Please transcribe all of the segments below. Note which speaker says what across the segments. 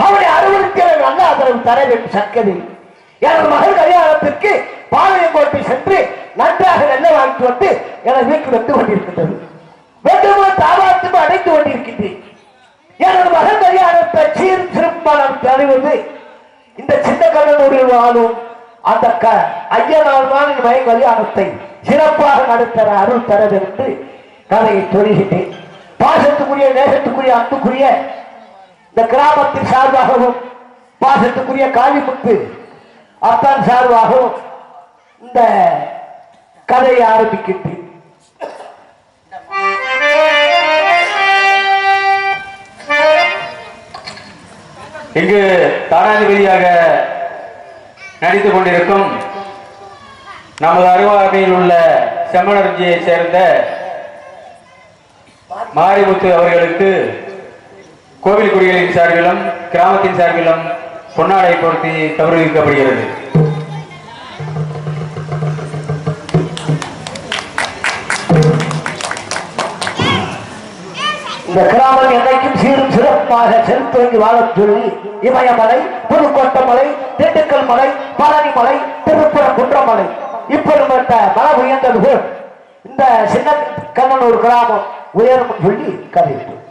Speaker 1: அவனை அறுவடைக்கு நல்ல ஆதரவு தர வேண்டும். சக்கரை எனது மகள் கல்யாணத்திற்கு பாளையங்கோட்டை சென்று நன்றாக நெல்லை வாங்கிட்டு வந்து எனது வீட்டில் வந்து கொண்டிருக்கின்றது. தாபாத்தும் அடைந்து கொண்டிருக்கின்றேன். எனது மகள் கல்யாணத்தை சீர் சிறப்பான அறிவது இந்த சின்ன கண்ணனூரில் வாழும் அந்த ஐயனால் மகன் கல்யாணத்தை சிறப்பாக நடத்த அருள் தர என்று கதையை சொல்கின்றேன். பாசத்துக்குரிய நேசத்துக்குரிய அன்புக்குரிய இந்த கிராமத்தின் சார்பாகவும் பாசத்துக்குரிய காளிமுத்து அத்தான் சார்பாகவும் இந்த கதையை ஆரம்பிக்கின்றேன்.
Speaker 2: இங்கு தானாதிபதியாக நடித்துக் கொண்டிருக்கும் நமது அருவாமையில் உள்ள செம்மணர்ஜியை சேர்ந்த மாரிமுத்து அவர்களுக்கு கோவில் குடிகளின் சார்பிலும் கிராமத்தின் சார்பிலும் பொன்னாடை பொருத்தி கௌரவிக்கப்படுகிறது.
Speaker 1: இந்த கிராமம் என்னைக்கும் சீரும் சிறப்பாக செலுத்துவங்கி வாழச் சொல்லி இமயமலை, புதுக்கோட்டமலை, திண்டுக்கல் மலை, பழனி மலை, திருப்புறம் குன்றமலை இப்படிப்பட்ட மலை உயர்ந்தது போல் இந்த சின்ன கண்ணனூர் கிராமம் உயரும் சொல்லி கதையிட்டு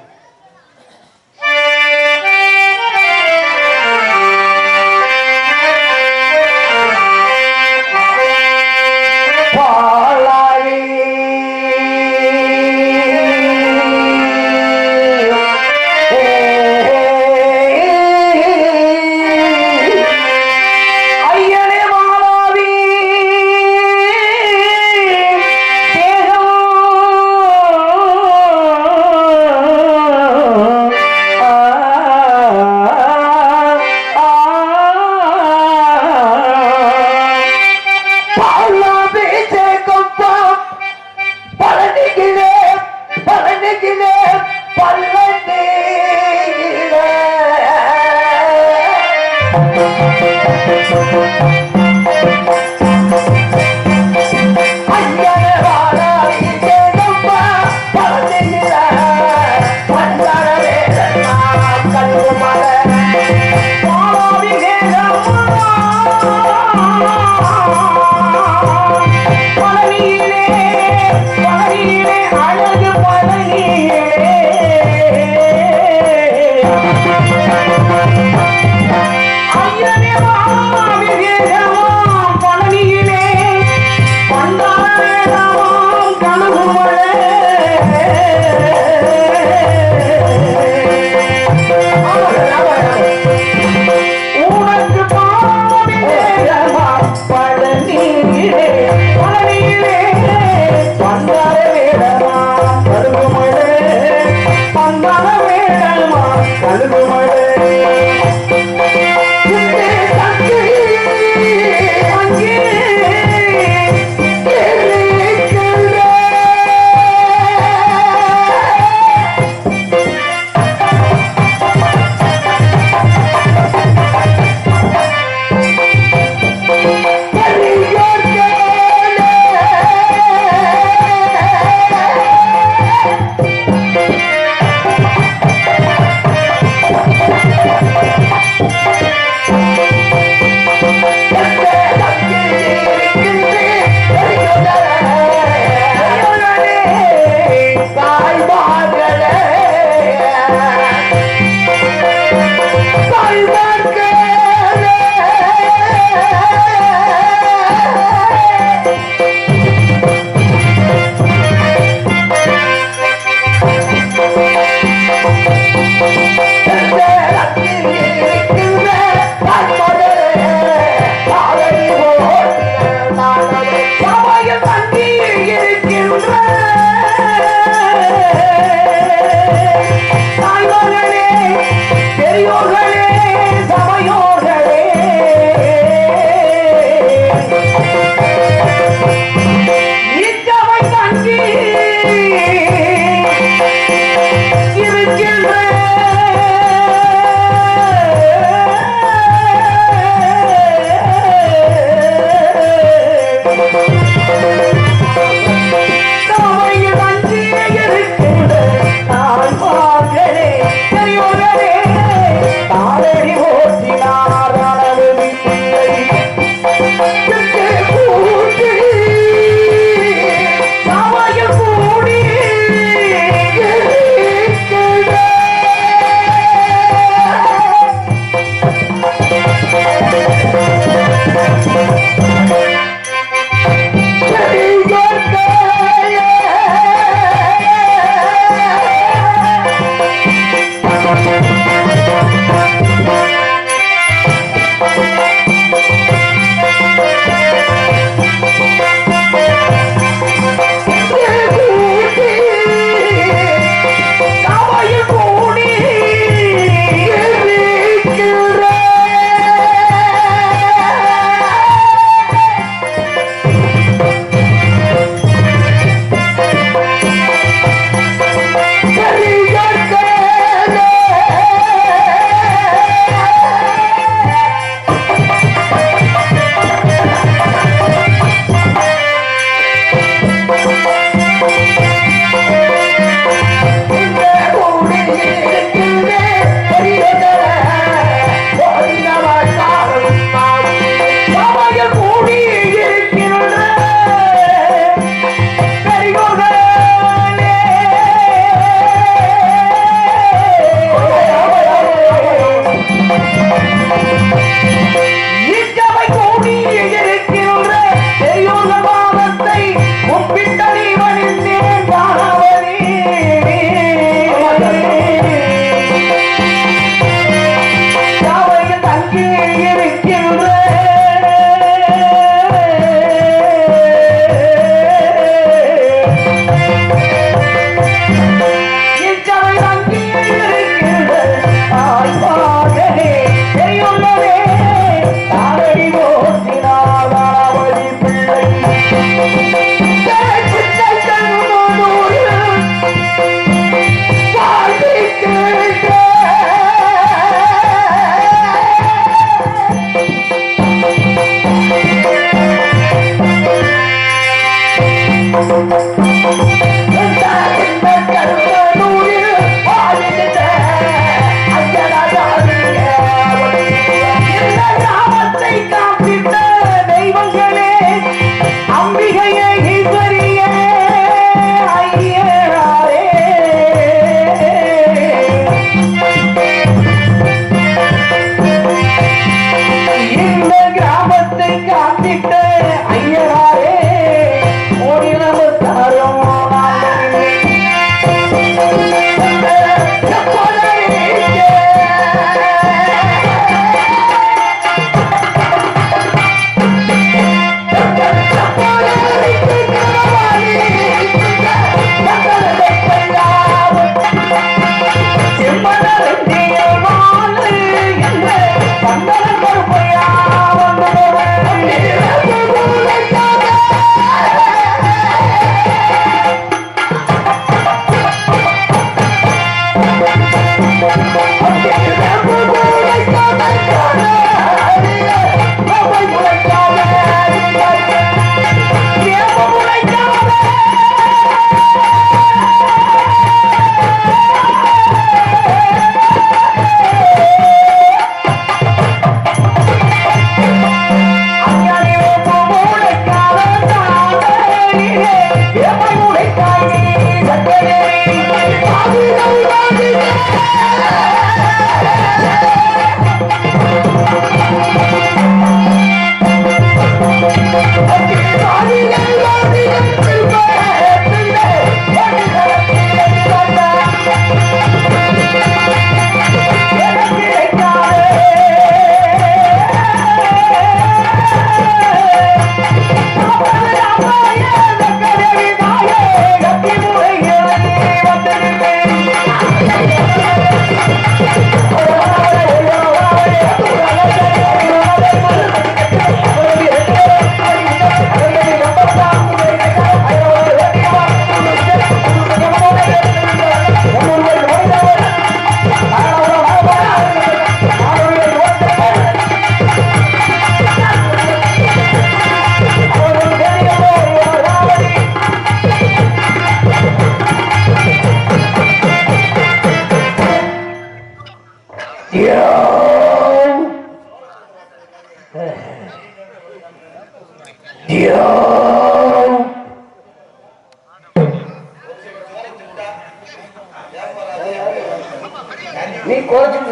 Speaker 1: நீ குறைச்சுட்டு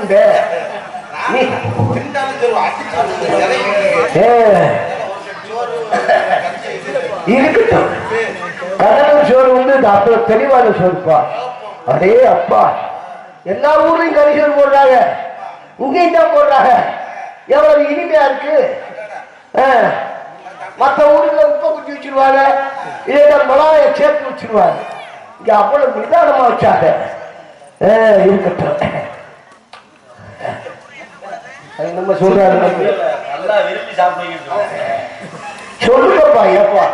Speaker 1: இருக்கட்டும். கடலூர் சோறு வந்து அப்போ தெளிவான சோறுப்பா. அடே அப்பா, எல்லா ஊர்லயும் கரிசோறு போடுறாங்க, இங்கேயும் தான் போடுறாங்க. எவ்வளவு இனிமையா இருக்கு. மற்ற ஊர்ல உப்பை குத்தி வச்சிருவாங்க, இதே மிளகாய சேர்த்து வச்சிருவாங்க. இங்க அவ்வளவு நிதானமா வச்சாங்க. இருக்கட்டும். நம்ம சொல்றாரு சொல்லுங்கப்பா. ஏப்பா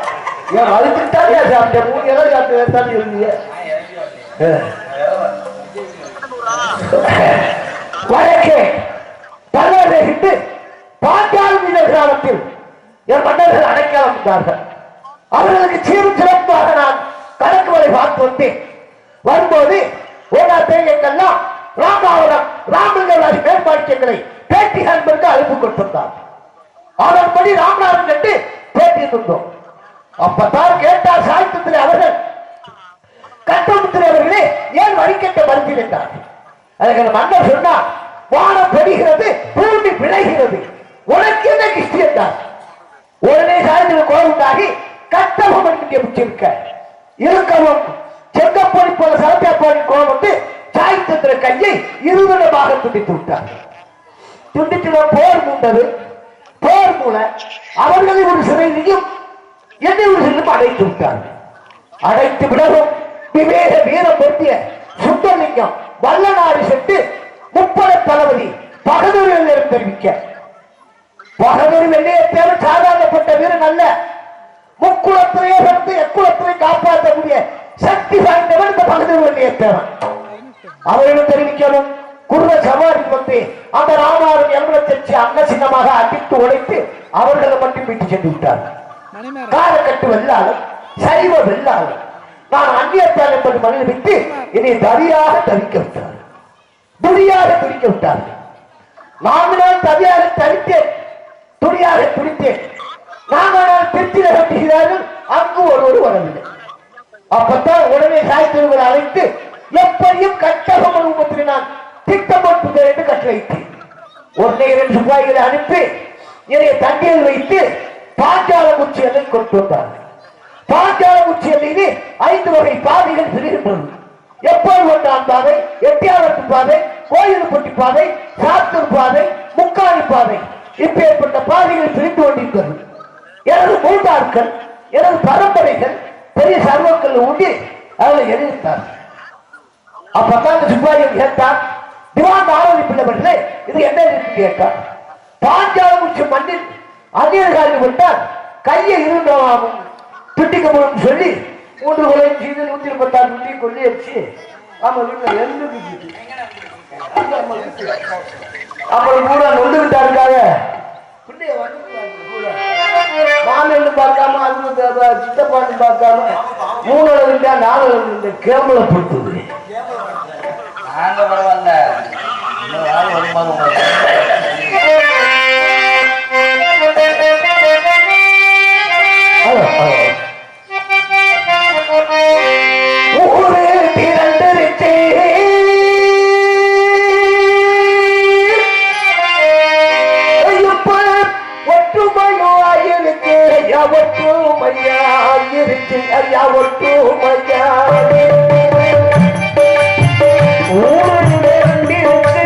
Speaker 1: ஏன் அதுக்குத்தானே சாப்பிட்டேன், மூணு எல்லாம் சாப்பிட்டு இருந்தீங்க. வழக்கே பல்லவிட்டு பாஞ்சால் மீத கிராமத்தில் என் மன்னர்கள் அடைக்கலம் வந்தார்கள். அவர்களுக்கு சீரும் சிறப்பாக நான் கணக்கு வரை பார்த்து வந்தேன். வரும்போது ஓடா தேங்கெல்லாம் ராமாவரம் ராமலிங்கராஜ் மேற்பாட்சியங்களை பேட்டி அன்பருக்கு அழைப்பு கொடுத்திருந்தார். அதன்படி ராமநாதன் கண்டு பேட்டி இருந்தோம். அப்பதான் கேட்டார் சாகித்யத்திலே அவர்கள், கட்டமுத்திரை அவர்களே ஏன் வரிக்கட்ட மறுத்தீர் என்றார். அதுக்கு மன்னர் சொன்னார், வானம் பெறுகிறது, பூமி விளைகிறது, உனக்கு என்ன கிஷ்டி என்றார். உடனே சாயத்தில் கோபம் உண்டாகி கட்டபம் இருக்க இருக்கவும் செங்கப்பொடி போல சரத்தியாப்பாடின் கோபம் வந்து சாகித்யத்திர கையை இருவிடமாக துண்டித்து விட்டார். துண்டித்து போர் மூண்டது. போர் மூல அவர்களை ஒரு சிறையிலையும் என்னை ஒரு சிறையும் அடைத்து விட்டார்கள். அடைத்து விடவும் விவேக வீரம் பொருத்திய சுந்தரலிங்கம் வல்லநாடு சென்று முப்பட தளபதி பகதூர் வெள்ளையர் தெரிவிக்க, பகதூர் வெள்ளையர் சாதாரணப்பட்ட வீரன் அல்ல, முக்குளத்திலேயே வந்து எக்குளத்திலே காப்பாற்றக்கூடிய சக்தி வாய்ந்தவன் இந்த பகதூர் வெள்ளையர் தேவன். அவர்களும் தெரிவிக்கணும். குருவ சவாரி வந்து அந்த ராமாவின் எலும்பத்தை அன்ன சின்னமாக அடித்து உடைத்து அவர்களை மட்டும் விட்டு சென்று விட்டார்கள். காலக்கட்டு வெள்ளாளர், சைவ வெள்ளாளர், நான் அந்நியத்தால் என்பது மனித விட்டு இதை தவியாக தவிக்க விட்டார், துடியாக துடிக்க விட்டார்கள். நான் தவியாக தவித்தேன், துடியாக துடித்தேன். நாங்கள் திருச்சியில கட்டுகிறார்கள், அங்கு ஒருவர் வரவில்லை. அப்பத்தான் உடனே சாய்த்தவர்களை அழைத்து எப்படியும் கட்டபொம்மன் ரூபத்தில் நான் திட்டம் போட்டு என்று கட்டளையிட்டேன். ஒன்னே 2 சிப்பாய்களை அனுப்பி என்னை தண்ணீர் வைத்து பாஞ்சால உச்சி எல்லை கொண்டு வந்தார்கள். பாஞ்சால உச்சி எல்லையிலே 5 வகை பாதைகள் பிரிகின்றது. எப்போது ஒன்றாம் பாதை, எட்டியாவட்டு பாதை, கோயிலுப்பட்டி பாதை, சாத்தூர் பாதை, முக்காணி பாதை, இப்பேற்பட்ட பாதைகள் பிரிந்து கொண்டிருக்கிறது. எனது மூன்றாட்கள், எனது பரம்பரைகள் பெரிய சர்வங்கள் உண்டி அதில் எழுதித்தார்கள். அப்பதான் சிப்பாய்கள் கேட்டார், திவான் ஆரோதி பிள்ளைகளே இது என்ன கேட்டார். பாஞ்சாலமுச்சி மண்ணில் அந்நியர்கள் விட்டால் கையை இருந்தவாகும் துட்டிக்க முடியும் சொல்லி 3 கொலையும் செய்து 126 துட்டி கொள்ளி அடிச்சு ஆமா வீட்டுல 2 அப்புறம் கூட நொந்து விட்டாருக்காக மாமன்னு பார்க்காம அது சித்தப்பான்னு பார்க்காம 3 அளவுண்டா 4 அளவு கேமல பொறுத்தது
Speaker 3: நாங்க பரவாயில்ல இன்னொரு ஆள் வருமானம்
Speaker 1: ஊரு திரண்டிருச்சே ஒற்றுமையோ ஆயிருக்கு ஐயா ஒற்றுமையா இருக்கு ஐயா ஒற்றுமையா ஊரு திரண்டிருக்கு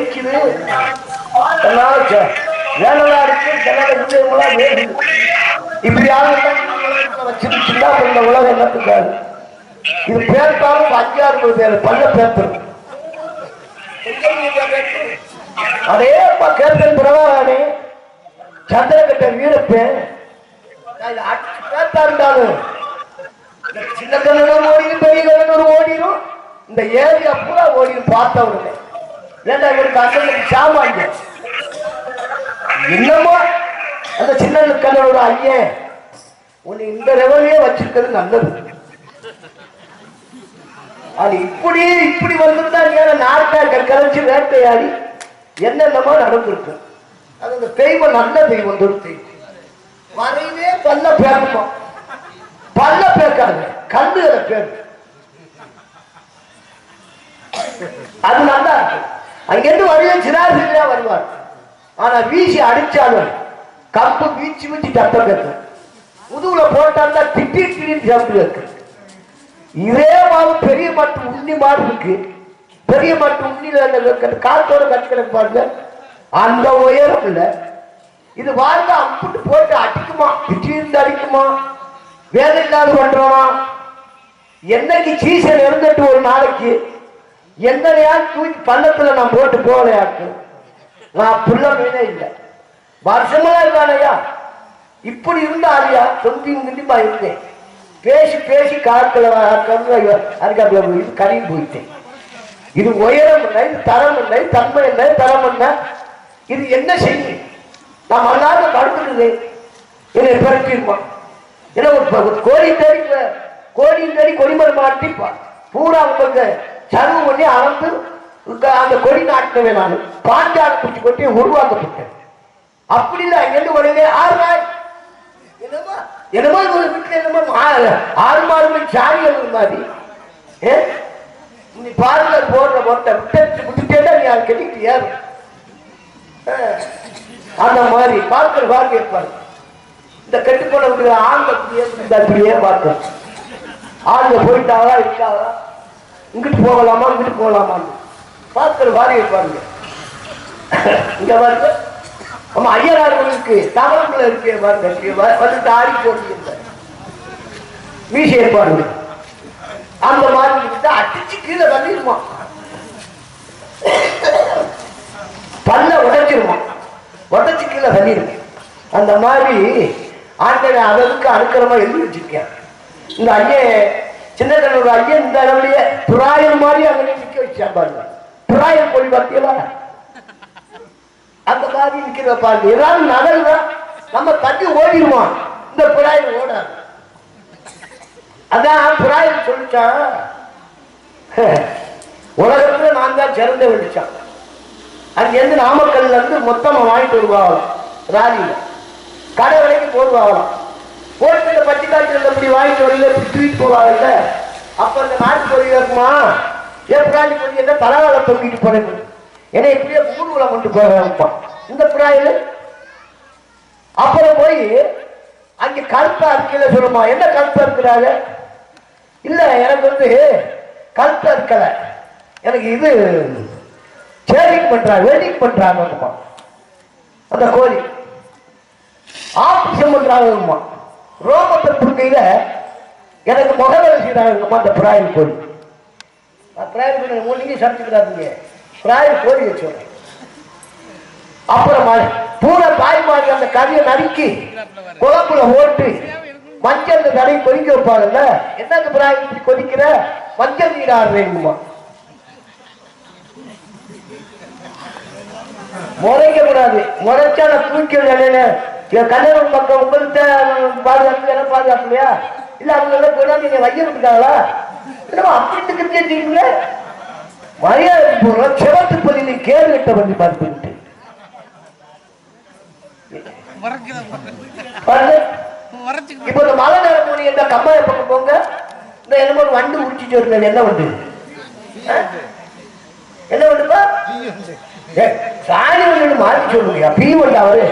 Speaker 1: கொதிக்குது. வேலைலாம் இருக்கு, ஜனலாம் வேகுது. இப்படி வச்சிருச்சுன்னா இந்த உலகம் என்னத்துக்காது? இது பேர்த்தாலும் 5-6 பேர் பல்ல பேர்த்தரும். அதே கேட்பேன் பிரபாகரனே, சந்திரகட்ட வீரப்பேன் பேர்த்தா இருந்தாலும் சின்ன கண்ணனும் ஓடிடும், பெரிய கண்ணனும் ஓடிடும், இந்த ஏரியா பூரா ஓடிடும் பார்த்தவருங்க. ஏன்னா இவருக்கு அந்த சாமாங்க என்னமோ அந்த சின்ன கண்ணனோட ஐயன் உன்னை இந்த லெவலையே வச்சிருக்கிறது நல்லது. அது இப்படி வந்திருந்தா நாட்டாக்கள் கலைச்சு வேட்டையாடி என்னென்னமோ நடந்திருக்கு. அது அந்த தெய்வம் நல்ல தெய்வம் துருத்தி வரையிலே பல்ல பேருமா, பல்ல பேக்காது கல்லுகளை பேரு. அது நல்லா இருக்கு. அங்கிருந்து வரையில சிராசிரியா வருவார். ஆனா வீசி அடிச்சாலும் கம்பு வீச்சு வீச்சு சத்தம் கேட்கும். முதுகுல போட்டால் திடீர்னு சத்தம் கேட்கும். இதே மாதிரி பெரிய மட்டு உண்ணி மாடு இருக்கு. பெரிய மட்டு உண்ணில காலத்தோட கட்டிக்கிற பாருங்க, அந்த உயரம் இல்ல. இது வாழ்ந்த அம்பிட்டு போட்டு அடிக்குமா, திடீர்னு அடிக்குமா, வேலை இல்லாத பண்றோமா. என்னைக்கு சீசன் இருந்துட்டு ஒரு நாளைக்கு என்னையா தூக்கி பள்ளத்துல நான் போட்டு போகலையாக்கு. நான் புள்ள மீனே இல்லை, வருஷமா இருக்கானையா. இப்படி இருந்தா ஆலியா தொந்தி கண்டிப்பா இருந்தேன். பேசி பேசி காத்துல இது கரையில் போயிட்டேன். இது உயரம் இல்லை, இது தரம் இல்லை, தன்மை இல்லை, தரம் இல்லை. இது என்ன செய்யும்? நான் மல்லாத படுத்துடுது என்னை பிறக்கிருப்பான். ஏன்னா ஒரு கோழி தேடி கொடிமரம் மாட்டிப்பா பூரா உங்களுக்கு சருவு பண்ணி அளந்து அந்த கொடி நாட்டினவே நான் பாஞ்சால பிடிச்சி கொட்டி உருவாக்கப்பட்டேன். அப்படி இல்லை அங்கிருந்து உடனே 6 நாள் என்னமோ வீட்டுல என்னமோ 6 மாதம் சாரி எழுது மாதிரி நீ பாருங்க போடுற போட்ட விட்டுட்டேன்னா நீ அதை கட்டிக்கிட்டு ஏறு. அந்த மாதிரி பார்க்க இருப்பாரு. இந்த கெட்டு போன ஆண்களுக்குள்ளே பார்க்க ஆண்கள் போயிட்டாங்களா இருக்காங்களா, இங்கிட்டு போகலாமா இங்கிட்டு போகலாமான்னு பார்க்கிற வாரி இருப்பாருங்க. இங்க பாருங்க நம்ம ஐயனார்களுக்கு தவறுல இருக்கே பாருங்க, வந்து ஆடி போட்டு மீசை இருப்பாருங்க. அந்த மாதிரி அடிச்சு கீழே தள்ளிடுமா, பல்ல உடைச்சிருமா, உடைச்சு கீழே தள்ளிடுங்க. அந்த மாதிரி ஆண்டவன் அதற்கு அனுக்கிரமா எழுதி வச்சிருக்கேன். இந்த ஐயன் சின்ன கண்ணூர் ஐயன் இந்த அளவுலயே துராயன் மாதிரி அங்கே நிக்க வச்சா பாருங்க. துராயன் கோழி பார்த்தீங்களா, அந்த மாதிரி நிக்கிற பாருங்க. ஏதாவது நகல்தான் நம்ம தட்டி ஓடிடுவோம், இந்த புறாயன் ஓடாது. அதான் புறாயன் சொல்லிச்சான், உலகத்துல நான் தான் சிறந்த வெடிச்சான். அங்கிருந்து நாமக்கல்ல இருந்து மொத்தமா வாங்கிட்டு வருவாங்களாம். ராலியில கடை வரைக்கும் போடுவாங்களாம். போட்டு இந்த பட்டி காய்ச்சல் இப்படி வாங்கிட்டு வரல, இப்படி தூக்கிட்டு போவாங்கல்ல. அப்ப இந்த நாட்டு பொறி இருக்குமா, ஏன் பிராணி பொறி என்ன தலவாழ தொங்கிட்டு போறேன், ஏன்னா இப்படியே ஊர்வலம் கொண்டு போறான் இந்த பிராயில். அப்புறம் போய் அங்க கருத்தா இருக்கல சொல்லுமா, என்ன கருத்தா இருக்கிறாங்க? இல்ல எனக்கு வந்து கருத்தா இருக்கல, எனக்கு இது சேவிங் பண்றாங்க, வெட்டிங் பண்றாங்க அந்த கோழி, ஆபரேஷன் பண்றாங்கம்மா, ரோமத்தை புடுக்கையில எனக்கு முகவேலை செய்யறாங்கம்மா அந்த பிராயில் கோழி. பிராயில் கோழி நீங்க சமைச்சுக்கிறாங்க, பிராயில் கோழி வச்சோம். அப்புறம் பூரா தாய்மாரி அந்த கதையை நறுக்கி குழம்புல ஓட்டு மஞ்சள் தடவை கொதிக்க வைப்பாங்கல்ல. என்னங்க பிராயில் இப்படி கொதிக்கிற, மஞ்சள் நீர் ஆடுறேங்கம்மா. முறைக்க கூடாது, முறைச்சா நான் தூக்கி கல்யாணம் பக்கம் உங்கள்கிட்ட பாதுகாப்பு என்ன பாதுகாப்புலையா இல்ல அவங்க போய் நீங்க வைய விட்டுருக்காங்களா அப்படின்னு தெரிஞ்சுக்கீங்க. மரியாதை போடுறோம் சிவத்து பள்ளி கேள்வி கிட்ட பண்ணி பார்த்துக்கிட்டு இப்ப இந்த மலை நேரம் போனீங்க, இந்த கம்மாய பக்கம் போங்க, இந்த என்னமோ வண்டு உடிச்சிட்டு வருங்க. என்ன வண்டு, என்ன வண்டுப்பா? சாணி வண்டு மாற்றி சொல்லுங்க. பீ வண்டு அவரு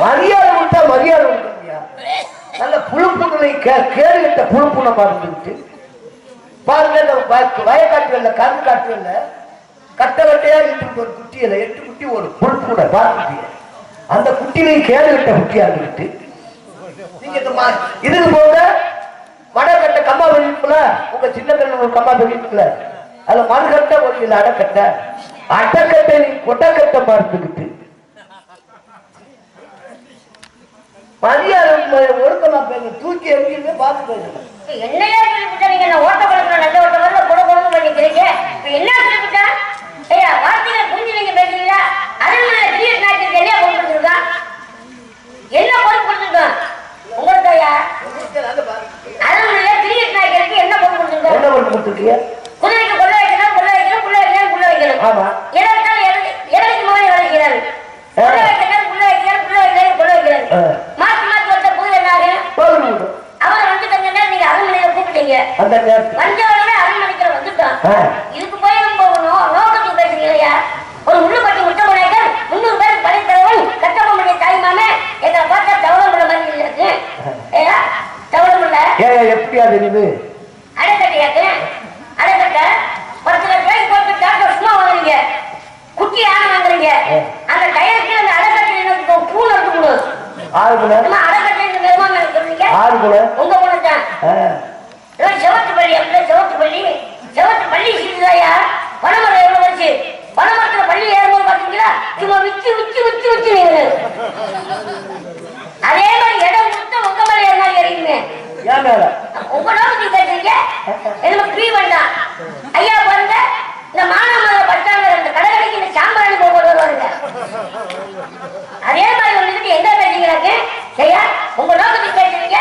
Speaker 1: மரியாதை விட்டா மரியாதை விட்டுயா. நல்ல புழுப்புணை கேடு கட்ட புழுப்புணை பார்த்துக்கிட்டு பாருங்க நம்ம வயக்காட்டுல கரும்பு காட்டுல கட்ட கட்டையா இருக்கு ஒரு குட்டியில 8 குட்டி ஒரு பொழுது கூட பாருங்க அந்த குட்டிலையும் கேடு கட்ட குட்டியா இருந்துட்டு நீங்க இதுக்கு போக மடக்கட்ட கம்பா வெளியிட்டுல உங்க சின்ன கண்ணு ஒரு கம்பா வெளியிட்டுல அதுல மறுகட்ட ஒரு இல்ல அடக்கட்டை நீ கொட்டக்கட்ட பார்த்துக்கிட்டு மரியாதை ஒழுக்கமா பேச தூக்கி எங்கேயுமே பார்த்து பேசணும்.
Speaker 4: என்னையா சொல்லிவிட்டா நீங்க ஓட்ட பழக்கம் நல்ல ஓட்ட வரல கூட கொண்டு பண்ணிக்கிறீங்க என்ன சொல்லிவிட்டா ஐயா வார்த்தையில புரிஞ்சு நீங்க பேசுறீங்களா அரண்மனை கிரியேட் நாட்டுக்கு என்ன பொருள் கொடுத்துருக்கான் என்ன பொருள் கொடுத்துருக்கான் உங்களுக்கு ஐயா அரண்மனையில கிரியேட் நாய்க்கு என்ன பொருள் கொடுத்துருக்கான்
Speaker 1: என்ன பொருள் கொடுத்துருக்கீங்க
Speaker 4: குதிரைக்கு கொள்ள வைக்கணும் கொள்ள வைக்கணும் புள்ள வைக்கணும் புள்ள வைக்கணும்
Speaker 1: ஆமா
Speaker 4: இடைக்கு மாதிரி வளைக்கிறாரு கொள்ள வைக்கணும் புள்ள வைக்கணும் புள்ள வைக்கணும் கொள்ள வைக்கிறாரு மாத்தி மாத்தி வந்த புது என்னாரு அவரை வந்து கொஞ்ச நேரம் நீங்க அரண்மனையில கூப்பிட்டீங்க வந்தவரவே அரண்மனைக்கு வந்துட்டான் இதுக்கு போய் போகணும் நோக்கத்துக்கு பேசுறீங்க ஒரு உள்ளுப்பட்டி முட்டை முனைகள் 300 பேருக்கு படைத்தவன் கட்டப்பமுடைய தாய்மாமே எங்களை பார்த்தா தவளமுள்ள மாதிரி இருக்கு தவளமுள்ள
Speaker 1: எப்படியா தெரியுது
Speaker 4: அடைக்கட்டையாக்கு அடைக்கட்டை 10 லட்சம் ரூபாய்க்கு போட்டு டாக்டர் சும்மா வாங்குறீங்க குட்டி யானை வாங்குறீங்க அந்த டயருக்கு அந்த அடைக்கட்டை பூனை இருக்கணும் அடைக்கட்டை உங்க பொண்ணுதான் செவத்து பள்ளி அப்படியே செவத்து பள்ளி சீதாயா பணமரம் எவ்வளவு வச்சு பணமரத்துல பள்ளி ஏறும்போது பாத்தீங்களா சும்மா விச்சு நீங்க அதே மாதிரி இடம் கொடுத்த உங்க மேல ஏறினா ஏறிங்க உங்க நோக்கத்துக்கு பேசுறீங்க எனக்கு ஃப்ரீ வேண்டாம் ஐயா பாருங்க இந்த மானாமலை பட்டாங்க இந்த கடைக்கு இந்த சாம்பாரணி போக வருவாங்க அதே மாதிரி வந்துட்டு எங்க பேசுறீங்க ஐயா உங்க நோக்கத்துக்கு பேசுறீங்க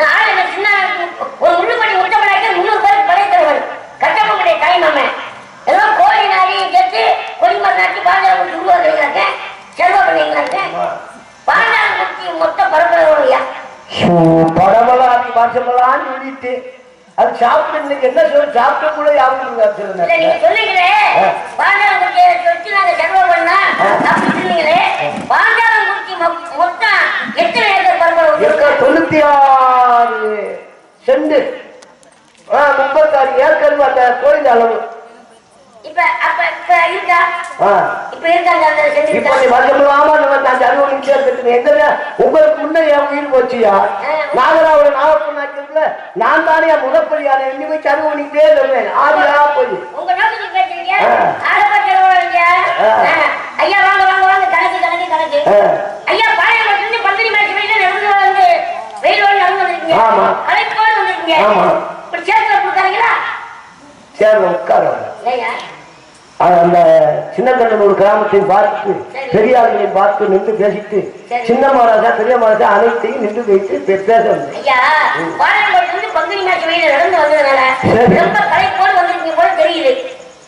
Speaker 4: நான் சின்ன ஒரு உள்ளுப்படி முட்டப்படாக்க 300 பேருக்கு படைத்தவன் கட்டப்படைய தாய்மாமன் எல்லாம் கோழி நாளையும் சேர்த்து கொடிமர் நாட்டி பாண்டாளம் உருவாக்குறீங்க செல்வா பண்ணீங்களாங்க பாண்டாளம் மொத்த பரப்புறவங்க
Speaker 1: படமெல்லாம் பாசமெல்லாம் சொல்லிட்டு அது சாப்பிட்டு என்ன சொல்லி சாப்பிட்ட கூட யாரும்
Speaker 4: நீங்க சொன்னீங்களே பாண்டாளம் வச்சு நாங்க செல்வா பண்ணா அப்படி சொன்னீங்களே பாண்டாளம் குறிச்சி மொத்தம் எத்தனை ஏக்கர் பரப்புறவங்க
Speaker 1: 96 செண்டு 36 ஏக்கர் அந்த கோயில் அளவு
Speaker 4: இப்ப இருக்கா இப்ப இருக்காங்க
Speaker 1: உங்களுக்கு முன்ன என் உயிர் போச்சியா நாகராவோட நாகப்பண்ணாக்கிறதுல நான் தானே என் முகப்படியான எண்ணி போய் சருவு பண்ணிக்கிட்டே இருந்தேன் ஆதியா போய்
Speaker 4: உங்க நோக்கத்துக்கு பேசுறீங்க ஐயா வாங்க வாங்க வாங்க கணக்கு ஐயா பழைய வந்து பந்தனி மேட்ச் போயிட்டு நடந்து வந்து வெயில் நடந்து வந்திருக்கீங்க கலைப்போடு வந்திருக்கீங்க இப்படி சேர்த்து கொடுத்தாங்களா
Speaker 1: சேர்ந்து உட்கார அந்த சின்ன ஒரு கிராமத்தையும் பார்த்து பெரியார்களையும் பார்த்து நின்று பேசிட்டு சின்ன மகாராஜா பெரிய மகாராஜா அனைத்தையும் நின்று வைத்து பேச
Speaker 4: பங்குனி மாசம் வெயில நடந்து வந்ததுனால ரொம்ப களைப்போடு வந்திருக்கீங்க போல தெரியுது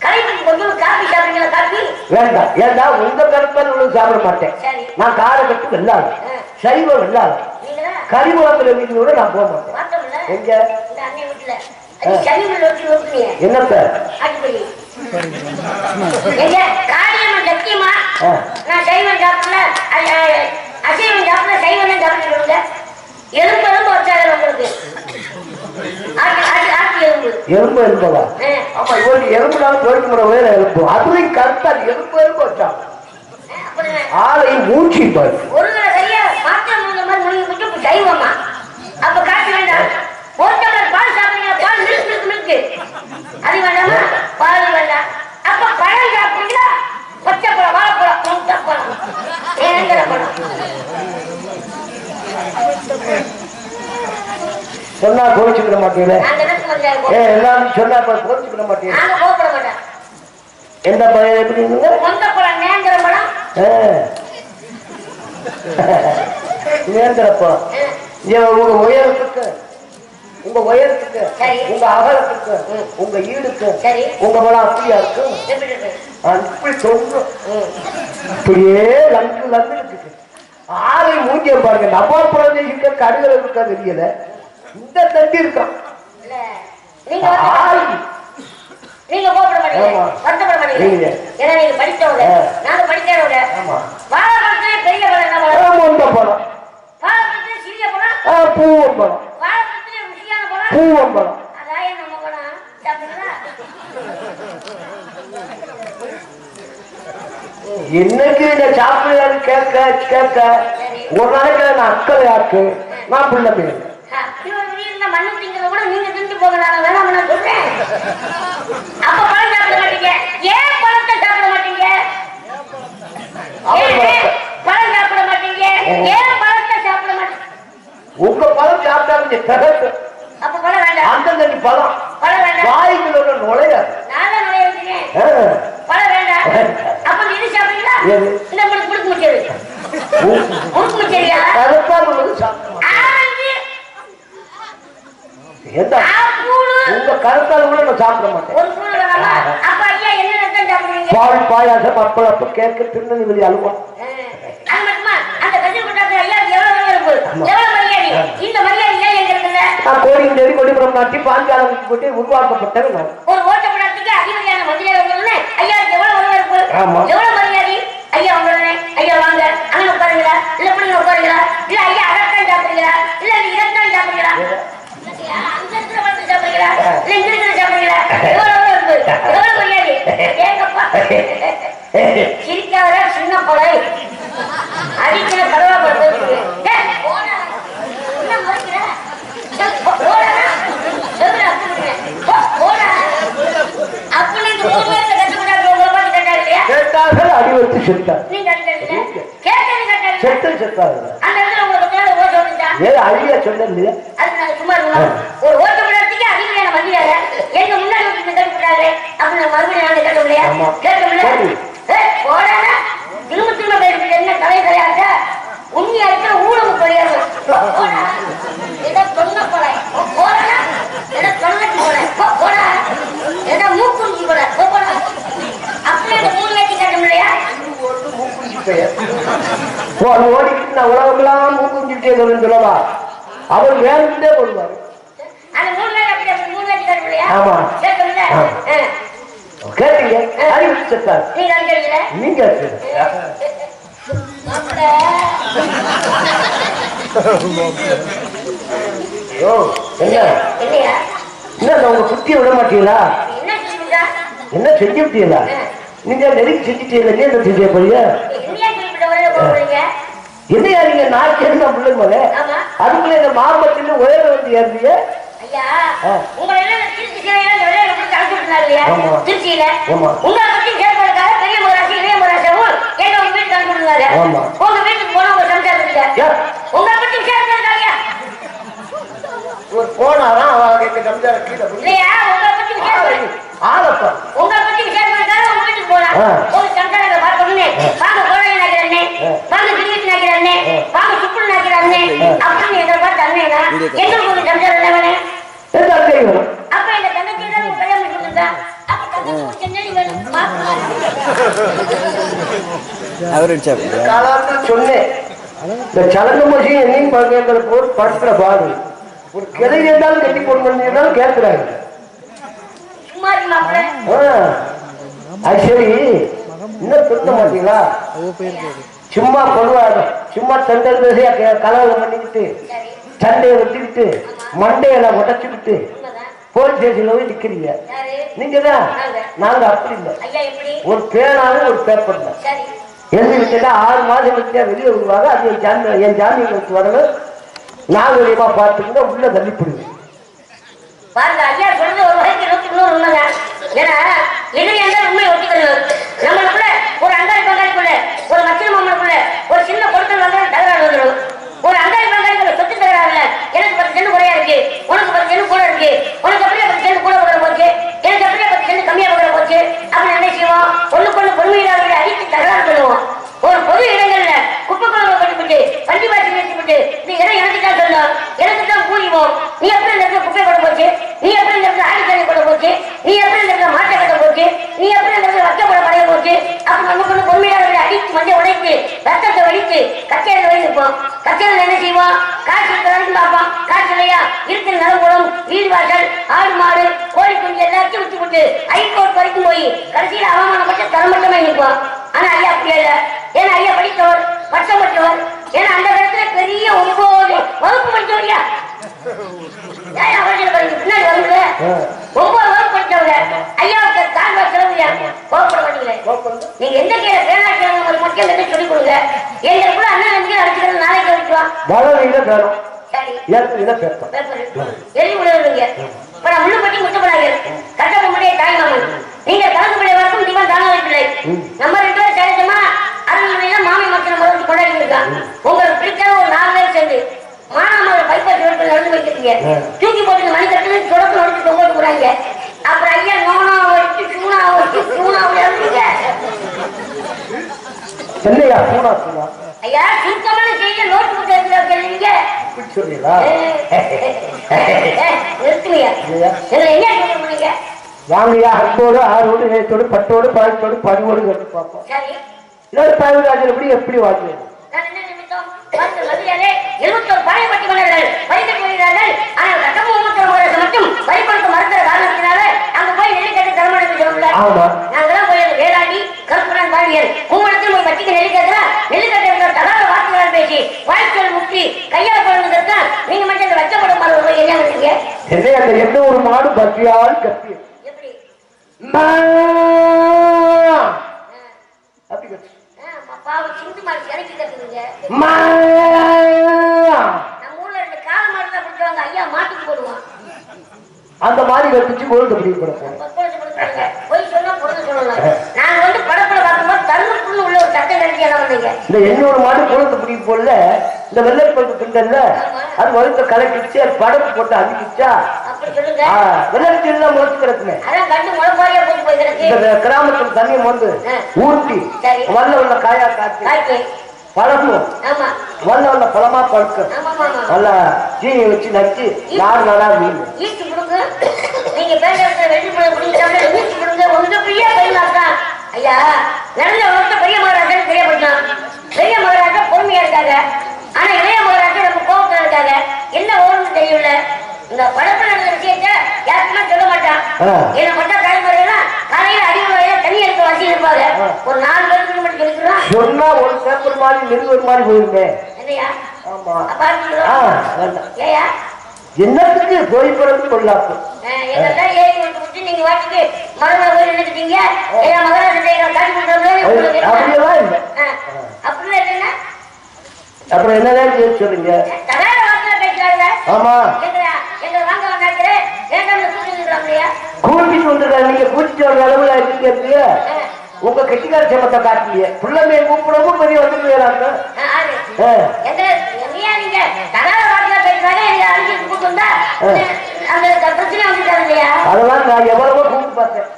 Speaker 4: களைப்புக்கு கொஞ்சம் காபி சாப்பிடுறீங்களா காபி
Speaker 1: வேண்டாம் ஏண்டா உங்க கருப்பன் சாப்பிட மாட்டேன் நான் காரக்கட்டு வெள்ளாது சைவம் வெள்ளாது கரிமுகத்துல வீட்டோட நான் போக மாட்டேன் எங்க என்னத்த
Speaker 4: சத்தியமா நான் சைவம் சாப்பிடல அசைவம் சாப்பிடல சைவம் தான் சாப்பிட்டு எலும்பு வச்சாங்க உங்களுக்கு
Speaker 1: எலும்பு எலும்பா ஆமா இவருக்கு எலும்புனாலும் கோரிக்கை முறை வேற எலும்பு அதுவும் கருத்தா எலும்பு வச்சாங்க ஆளை மூச்சு
Speaker 4: ஒரு சரியா மாற்றம் சைவமா அப்ப காட்டு வேண்டாம் பால் சாப்பிடுங்க பால் மில்க் அது வேண்டாமா பால் வேண்டாம் அப்ப பழம் சாப்பிடுங்களா பச்சை பழம் வாழைப்பழம் பழம் நேந்திர பழம்
Speaker 1: சொன்னா கோவிச்சுக்கிட மாட்டீங்க எல்லாரும் சொன்னா கோவிச்சுக்கிட மாட்டீங்க எந்த பழம் எப்படி
Speaker 4: பழம் நேந்திர பழம்
Speaker 1: நேந்திர பழம் உங்க உயரத்துக்கு உங்க உயரத்துக்கு உங்க அகலத்துக்கு உங்க ஈடுக்கு உங்க படம் அப்படியா இருக்கும் இப்படி சொல்றோம் இப்படியே லங்கு லங்கு இருக்கு ஆளை மூஞ்சிய பாருங்க நம்ம குழந்தை இருக்க கடுகள் இருக்கா தெரியல இந்த தண்டி இருக்கான்
Speaker 4: நீங்க கோபப்பட மாட்டீங்க வருத்தப்பட மாட்டீங்க ஏன்னா நீங்க படித்தவங்க நாங்க படிக்காதவங்க வாழைப்பழத்துல பெரிய பழம் என்ன பழம்
Speaker 1: பழம்
Speaker 4: வாழைப்பழத்துல சிறிய பழம்
Speaker 1: பூவம் பழம்
Speaker 4: வாழைப்பழத்துல ருசியான பழம்
Speaker 1: பூவம் பழம்
Speaker 4: அதான் நம்ம பழம்
Speaker 1: இன்னைக்கு இந்த சாப்பிடுறாரு கேட்க கேட்க ஒரு நாளைக்கு நான் அக்கறை ஆக்கு நான் பிள்ளை பேரு
Speaker 4: மண்ணு திங்கிறத கூட நீங்க திண்டு போக நான் வேணாம் நான் சொல்றேன். அப்ப பழம் சாப்பிட மாட்டீங்க, ஏன் பழத்தை சாப்பிட மாட்டீங்க? பழம் சாப்பிட மாட்டீங்க, ஏன் பழத்தை சாப்பிட மாட்டீங்க?
Speaker 1: உங்க பழம் சாப்பிட்டாங்க
Speaker 4: அப்ப பழம் வேண்டாம்.
Speaker 1: அந்த பழம்
Speaker 4: பழம் வேண்டாம்,
Speaker 1: வாய்க்குள்ள நுழையாது.
Speaker 4: நான் தான் நுழைய வச்சுக்கேன். பழம் வேண்டாம். அப்ப நீ இது சாப்பிடுறீங்களா? இந்த உங்களுக்கு குடுக்க முடியாது. குடுக்க முடியா?
Speaker 1: உங்க கருத்தால் கூட நான் சாப்பிட மாட்டேன். பால் பாயாசம் அப்பளப்ப கேட்க திருநெல்வேலி அலுவா கோடியும் தேடி கொடிபுரம் நாட்டி பாஞ்சாலம் போட்டு உருவாக்கப்பட்டது நான்.
Speaker 4: ஒரு ஓட்டப்படத்துக்கு அதிகமான மரியாதை ஐயா எவ்வளவு வரவேற்பு, எவ்வளவு மரியாதை. ஐயா உங்களே ஐயா வாங்க அங்க உட்காருங்களா, இல்ல பிள்ளைங்க உட்காருங்களா, இல்ல ஐயா அதைத்தான் சாப்பிடுறீங்களா, இல்ல நீ இதைத்தான் சாப்பிடுறீங்களா, அந்த இடத்துல வந்து சாப்பிடுறீங்களா, இல்ல இங்க இருக்கிற சாப்பிடுறீங்களா, எவ்வளவு வரவேற்பு, எவ்வளவு மரியாதை. ஏங்கப்பா சிரிக்காத சின்ன கொலை அடிக்கிற கருவாப்பழம் அடி வச்சு செத்தார். அழியா சொன்ன ஒரு ஓட்டப்படத்துக்கு அதிகமான மதியாத எங்க முன்னாடி அப்படின்னு மறுபடியும் கேட்க முடியாது. கேட்க முடியாது. திரும்ப திரும்ப போயிருக்கு. என்ன தலை தலையாட்ட உண்மையா இருக்க ஊழவு போயிடுறது. ஏதோ தொன்ன போல போறா, ஏதோ தொன்னட்டி போல ஏதோ மூக்குஞ்சி போல அப்படியே அந்த மூணு வேட்டி கேட்க முடியா?
Speaker 1: ஓடிக்கிட்டு நான் உலகமெல்லாம் மூக்குஞ்சிட்டே சொல்லவா அவர் வேணும்னே போடுவார்.
Speaker 4: அந்த மூணு வேலை அப்படி மூணு வேட்டி கேட்க முடியா?
Speaker 1: ஆமா
Speaker 4: கேட்க முடியல.
Speaker 1: கேட்டீங்க அறிவு செத்தார். நீங்க என்ன உங்க குட்டிய விட மாட்டீங்களா? என்ன செஞ்சு விட்டீங்களா? நீங்க நெருக்கி செஞ்சுட்டீங்க. என்ன செஞ்ச போறீங்க? என்னையா நீங்க நான் சேர்ந்த பிள்ளைங்க போல அதுக்குள்ள இந்த மாம்பட்டில உயர வந்து ஏறிய
Speaker 4: திருச்சியில உங்களை பத்தி கேட்பதற்காக பெரிய மகராசி இளைய மகராசாவும் எங்க உங்க வீட்டுக்கு அனுப்பிடுவாங்க. உங்க வீட்டுக்கு போன உங்க சம்சாரம் இருக்க உங்களை பத்தி விசாரிச்சிருக்காங்க
Speaker 1: போனாதான் அவங்க சம்சாரம் கீழே
Speaker 4: இல்லையா? உங்களை பத்தி
Speaker 1: ஆளப்பா
Speaker 4: உங்களை பத்தி விசாரிப்பதற்காக உங்க வீட்டுக்கு போலாம். உங்க சம்சாரத்தை பார்க்கணும்னு வாங்க கோழை நாக்கிறானே, வாங்க கிரிக்கெட் நாக்கிறானே, வாங்க சுப்புள் நாக்கிறானே அப்படின்னு எங்களை பார்த்து அண்ணேனா எங்களுக்கு ஒரு சம்சாரம் என்ன வேணும்? அப்ப இந்த தங்கச்சி தான் கல்யாணம் கொடுத்துருந்தா அப்ப தங்கச்சி சென்னை வேணும்
Speaker 1: சொன்னேன். இந்த சலங்க மோசி என்னையும் படுத்துற பாடு ஒரு கிளை இருந்தாலும் கட்டி போடணும் கேட்கிறாங்க. அது சரி இன்னும் திருத்த மாட்டீங்களா? சும்மா கொள்வாங்க சும்மா தண்டல் பேசியா கலவரம் பண்ணிக்கிட்டு சண்டையை வச்சுக்கிட்டு மண்டையில உடச்சுக்கிட்டு போலீஸ் ஸ்டேஷன்ல போய் நிக்கிறீங்க. நீங்க தான் நாங்க அப்படி இல்லை. ஒரு பேனாவும் ஒரு பேப்பர் தான் எழுதி விட்டுட்டா 6 மாதம் விட்டு வெளியே விடுவாங்க. அது என் ஜாமீன் வரணும். நாகரிகமா பார்த்துக்கிட்ட உள்ள தள்ளிப்படுவேன்.
Speaker 4: பாருங்க ஐயா சொல்றது ஒரு வகைக்கு 100 உண்மைதான். ஏன்னா எதிரி என்றால் உண்மையை ஒட்டிக்கணும். நம்மளுக்குள்ள ஒரு அங்காளி பங்காளிக்குள்ள ஒரு மச்சின மாமனுக்குள்ள ஒரு சின்ன பொருட்கள் வந்தாலும் தகராறு வந்துடும். ஒரு அங்காளி பங்காளிக்குள்ள சொத்து தகராறுல எனக்கு 10 சென்ட் குறையா இருக்கு, உனக்கு 10 சென்ட் கூட இருக்கு, உனக்கு அப்படியே 10 சென்ட் கூட பகர போச்சு, எனக்கு அப்படியே 10 சென்ட் கம்மியா பகர போச்சு அப்படின்னு என்ன செய்வோம்? ஒண்ணுக்குள்ள பொறுமையிலாக அடித்து தகராறு பண்ணுவோம். ஒரு பொது இடங்கள்ல குப்பை குழம்பு கட்டிவிட்டு வண்டி பாட்டி நிறுத்திவிட்டு இந்த இடம் எனக்கு தான் சொல்லணும், எனக்கு தான் கூலிவோம், நீ எப்படி இந்த இடத்துல குப்பை போட போச்சு, நீ எப்படி இந்த இடத்துல ஆடிக்காரி போட போச்சு, நீ எப்படி இந்த இடத்துல மாட்டை கட்ட போச்சு, நீ எப்படி இந்த இடத்துல வச்ச போட படைய போச்சு அப்படி நமக்கு பொறுமையாக அடித்து மஞ்சள் உடைத்து ரத்தத்தை வடித்து கச்சேரியில் வைப்போம். கச்சேரியில் என்ன செய்வோம்? காட்சி இருக்கிறான்னு பார்ப்போம். காட்சி இல்லையா இருக்கிற நலங்குளம் வீடு வாசல் ஆடு மாடு கோழி குஞ்சு எல்லாத்தையும் விட்டு விட்டு ஹைகோர்ட் வரைக்கும் போய் கடைசியில் அவமானப்பட்டு தரமட்டமே நிற்போம். ஆனா ஐயா அப்படி இல்லை. ஏன்னா ஐயா படித்தவர் பட்டம் பெற்றவர். ஏன்னா அந்த இடத்துல பெரிய 9 வகுப்பு படித்தவரியா பின்னாடி வருங்க 9 வகுப்பு படித்தவங்க ஐயாவுக்கு கால்வா செலவுயா கோபப்பட மாட்டீங்களே. நீங்க எந்த கையில பேனா வைக்கிறத சொல்லிக் கொடுங்க. எங்களுக்குள்ள அண்ணன் நம்பிக்கை அழைச்சிக்கிறது நாளைக்கு வச்சுக்கலாம். சரி எழுதி விடுவீங்க. இப்ப நான் முள்ளுப்பட்டி முத்தப்படாது கட்டப்பமுடைய தாய்மாமன் நீங்க கலந்துபடிய வரைக்கும் தீபம் தானவை பிள்ளை நம்ம 2 பேரும் சேர்ந்தமா அரண்மனையில மாமி மக்கள் முதல் கொண்டாடி இருக்கான். உங்களுக்கு பிடிக்காத ஒரு 4 பேர் சேர்ந்து மானாமலை பைபாஸ் ரோட்டில் நடந்து வைக்கிறீங்க. தூக்கி போட்டு மணி கட்டு தொடர்ந்து நடிச்சு தொங்க போறாங்க. அப்புறம் ஐயா நோனா வச்சு சூனா இறந்துங்க. ஐயா சுத்தமான செய்ய நோட்டு போட்டு எழுதுறீங்க
Speaker 1: வாங்கயா அன்போடு ஆறோடு நேற்றோடு பட்டோடு பழத்தோடு பணிவோடு கேட்டு பார்ப்போம். இன்னொரு பாவிராஜன் எப்படி எப்படி வாங்குவேன்
Speaker 4: வேளாண்டி கருப்புடன் பாவியல் உங்களிடத்தில் போய் வட்டிக்கு நெல்லிக்கா நெல்லிக்கட்டை தகாத வார்த்தைகள் பேசி வாழ்க்கையில் முற்றி கையால் கொள்வதற்கு நீங்க மட்டும் இந்த வச்சப்படும் மாறு என்ன பண்ணீங்க?
Speaker 1: அந்த எந்த ஒரு மாடு பற்றியால் கப்பி
Speaker 4: எப்படி பாவம் சிந்து மாடு இறக்கி கட்டுவீங்க. நம்ம ஊர்ல 2 கால மாடு தான் பிடிச்சவங்க ஐயா மாட்டுக்கு போடுவான்.
Speaker 1: அந்த மாதிரி கட்டிச்சு கோல்டு பிடிப்போம்.
Speaker 4: போய் சொன்னா பொருள் சொல்லலாம். நாங்க வந்து படப்பட பார்க்கும்போது தருமத்துக்குள்ள உள்ள ஒரு சட்டை கட்டி என்ன பண்ணீங்க?
Speaker 1: இந்த என்னோட மாடு கோல்டு பிடிக்க போல இந்த வெள்ளை பழுப்பு கிண்டல்ல அது வகுத்த கலக்கிடுச்சு அது படப்பு போட்டு அடிக்கிச்சா
Speaker 4: அப்படி சொல்லுங்க.
Speaker 1: வெள்ளை எல்லாம் முளைச்சு கிடக்குமே
Speaker 4: அதான் கண்டு முளைப்பாரியா போட்டு போய் கிடக்கு.
Speaker 1: இந்த கிராமத்துல தண்ணியை வந்து ஊட்டி வல்ல காயா காய்ச்சி பழமும் வல்ல பழமா பழுக்கும் நல்லா ஜீனி வச்சு நச்சு 4 நாளா மீன்
Speaker 4: ஈட்டு கொடுங்க. நீங்க பேசுறத வெற்றி பழம் குடிச்சாங்க ஈட்டு கொடுங்க. உங்க பிரியா பையனாக்கா ஐயா நல்ல ஒருத்த பெரிய மகராஜன் தெரியப்படுத்தான். பெரிய மகராஜா பொறுமையா இருக்காங்க. ஆனா இளைய மகராஜா நம்ம கோபத்துல இருக்காங்க. என்ன ஓடுன்னு தெரியல. இந்த பழப்ப நடந்த விஷயத்த யாருக்குமே சொல்ல மாட்டான். என்ன மட்டும் தலைமுறையெல்லாம் காலையில அடிமுறையில தண்ணி எடுக்க வசி இருப்பாங்க. ஒரு 4 பேருக்கு மட்டும் இருக்கிறோம்
Speaker 1: சொன்னா ஒரு சேப்பல் மாதிரி நெல் ஒரு மாதிரி போயிருந்தேன்.
Speaker 4: என்னையா
Speaker 1: ஆமா
Speaker 4: ஏயா
Speaker 1: என்னத்துக்கு போய் பிறகு கொள்ளாப்பு
Speaker 4: எங்கெல்லாம் ஏறி விட்டு நீங்க வாட்டுக்கு மறுநாள் போய் நினைச்சிட்டீங்க. என் மகராஜன் காட்டி கொடுக்குறது
Speaker 1: அப்படியெல்லாம் இல்லை.
Speaker 4: அப்படிலாம் இல்லைன்னா
Speaker 1: அப்புறம் என்னதான் சொல்லுங்க?
Speaker 4: தகாத வார்த்தை பேசுறாங்க.
Speaker 1: ஆமா
Speaker 4: எங்க வாங்க வந்தாச்சு
Speaker 1: கூட்டிட்டு வந்துருக்காரு. நீங்க கூட்டிட்டு வர அளவுல இருக்கீங்க. உங்க கெட்டிக்கார சமத்தை காட்டிய புள்ளமே கூப்பிடவும் பெரிய வந்துருக்காங்க. அதெல்லாம் நான் எவ்வளவோ கூப்பிட்டு பார்த்தேன்.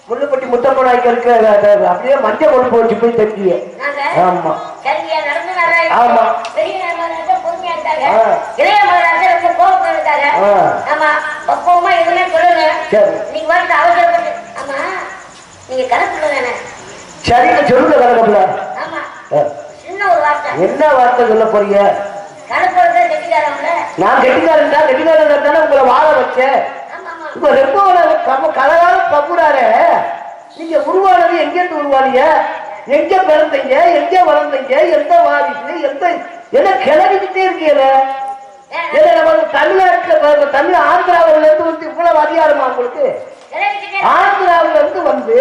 Speaker 1: முள்ளுப்பட்டி முத்தப்பனாய்க்கு இருக்க அப்படியே மஞ்சள் கொண்டு போச்சு போய் தங்கிய. ஆமா ஆமா
Speaker 4: இளைய மகராஜா ரொம்ப கோபத்தில் இருக்காங்க. ஆமா பக்குவமா எதுவுமே சொல்லுங்க. நீங்க வந்து அவசரப்பட்டு ஆமா நீங்க கணக்குல தானே
Speaker 1: சரிங்க சொல்லுங்க கணக்குல.
Speaker 4: ஆமா சின்ன ஒரு வார்த்தை.
Speaker 1: என்ன வார்த்தை சொல்ல போறீங்க?
Speaker 4: கணக்குறத கெட்டிக்காரம்ல நான்
Speaker 1: கெட்டிக்காரன் தான். கெட்டிக்காரன் தானே உங்களை வாழ வச்சேன். இப்ப ரொம்ப கலகாலம் பம்புறாரு. நீங்க உருவானது எங்கிருந்து உருவானீங்க? எங்க பிறந்தீங்க? எங்க வளர்ந்தீங்க? எந்த வாரிசு? எந்த என்ன கிளறிக்கிட்டே இருக்கீங்க? நம்ம தமிழ்நாட்டுல தமிழ் ஆந்திராவில இருந்து வந்து இவ்வளவு அதிகாரமா உங்களுக்கு? ஆந்திராவில இருந்து வந்து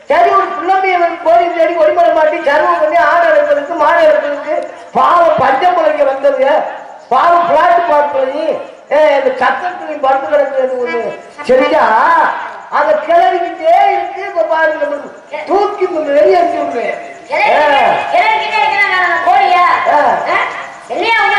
Speaker 1: சரி ஒரு பிள்ளைமையை கோயில் தேடி ஒளிமலை மாட்டி சர்வம் பண்ணி ஆடு எடுக்கிறதுக்கு மாடு எடுக்கிறதுக்கு பாவம் பஞ்சமுளைங்க வந்தது. பாவம் பிளாட்டு பார்த்து இந்த சத்தத்துலையும் படுத்து கிடக்கிறது ஒண்ணு சரியா அதை கிளறிக்கிட்டே இருக்கு. இப்ப பாருங்க தூக்கி வெளியே விடுவேன்.
Speaker 4: கோழியா இல்லையா உங்க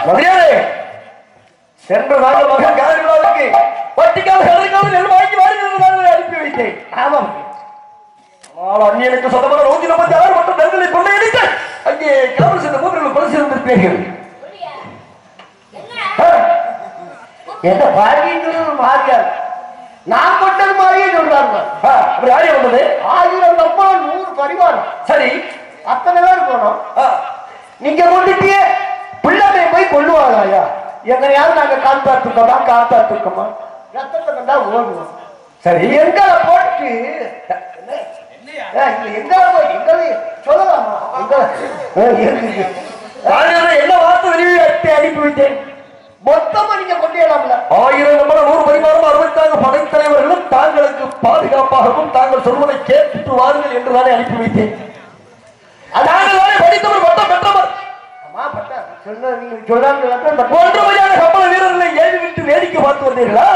Speaker 1: மதியாரே சென்ற நாள் மகன் காரிவிழாவுக்கு பட்டிக்கால கதற்காவது நெல் வாங்கி வாருங்கள் அனுப்பி வைத்தேன். ஆமாம், ஆனால் அந்நியனுக்கு சொந்தமான 156 மற்றும் நெல்களை கொண்டே எடுத்து அங்கே கிளம்பி சென்ற மூன்று பரிசீலித்திருப்பீர்கள். என்ன பாக்கியங்கள் மாறியார் நான் கொண்டது மாதிரியே சொல்றாங்க. அப்படி யாரையும் வந்தது 1000 நம்ம 100 பரிவாரம். சரி, அத்தனை பேர் போனோம். நீங்க கொண்டுட்டியே பிள்ளைமை போய் கொள்ளுவாங்க. எங்கனையாவது நாங்க காத்தாத்துக்கோமா ரத்தத்தை கண்டா ஓடுவோம். சரி, எங்களை போட்டு எங்களை போய் எங்களை சொல்லலாமா? என்ன வார்த்தை வெளியே அனுப்பி வைத்தேன். மொத்தமா நீங்க கொண்டேலாம்ல 1000 நம்ம 100 பரிமாறம் 64 படைத்தலைவர்களும் தாங்களுக்கு பாதுகாப்பாகவும் தாங்கள் சொல்வதை கேட்டு வாருங்கள் என்று தானே அனுப்பி வைத்தேன். அதானே படித்தவர் மொத்தம் பெற்றவர். ஒன்று வழியான கப்பல வீரர்களை ஏவி விட்டு வேடிக்கை பார்த்து வந்தீர்களா?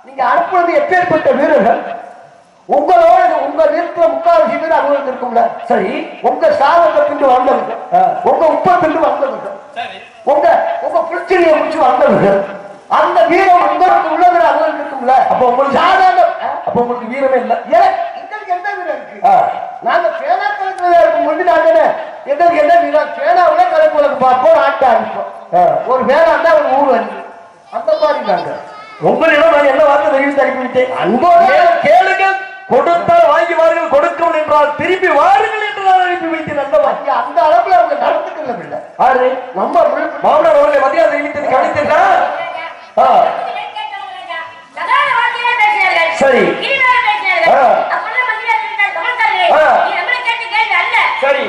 Speaker 1: நீங்க அனுப்புவது எப்பேற்பட்ட வீரர்கள்? உங்களோட உங்க வீரத்துல 3/4 பேர் அனுபவம் இருக்கும்ல. சரி, உங்க சாதத்தை பிண்டு வந்தவங்க, உங்க உப்பை பிண்டு வந்தவங்க, உங்க உங்க புளிச்செடியை முடிச்சு வந்தவர்கள். அந்த வீரம் உங்களுக்கு உள்ளது அனுபவம் இருக்கும்ல. அப்ப உங்களுக்கு சாதாரண அப்ப உங்களுக்கு வீரமே இல்லை. எங்களுக்கு எந்த வீரம் இருக்கு? நாங்க பேனா கலக்குறதா இருக்கும்போது நாங்க எங்களுக்கு என்ன வீரம்? பேனாவில கலக்குவதற்கு பார்ப்போம், ஆட்ட அடிப்போம். ஒரு பேனா இருந்தா ஒரு ஊர் வந்து அந்த மாதிரி நாங்க உங்களிடம் நான் என்ன வார்த்தை தெரிவித்து அனுப்பிவிட்டேன். அன்போடு கேளுங்கள், கொடுத்தால் வாங்கி வாருங்கள், கொடுக்கணும் என்றால் திருப்பி வாருங்கள் என்று நான் அனுப்பி வைத்தேன். அந்த அளவுல அவங்க நடந்துக்கல. ஆறு நம்ம மாமனார் அவர்களை மரியாதை தெரிவித்தது கவனித்தா? சரி சரி,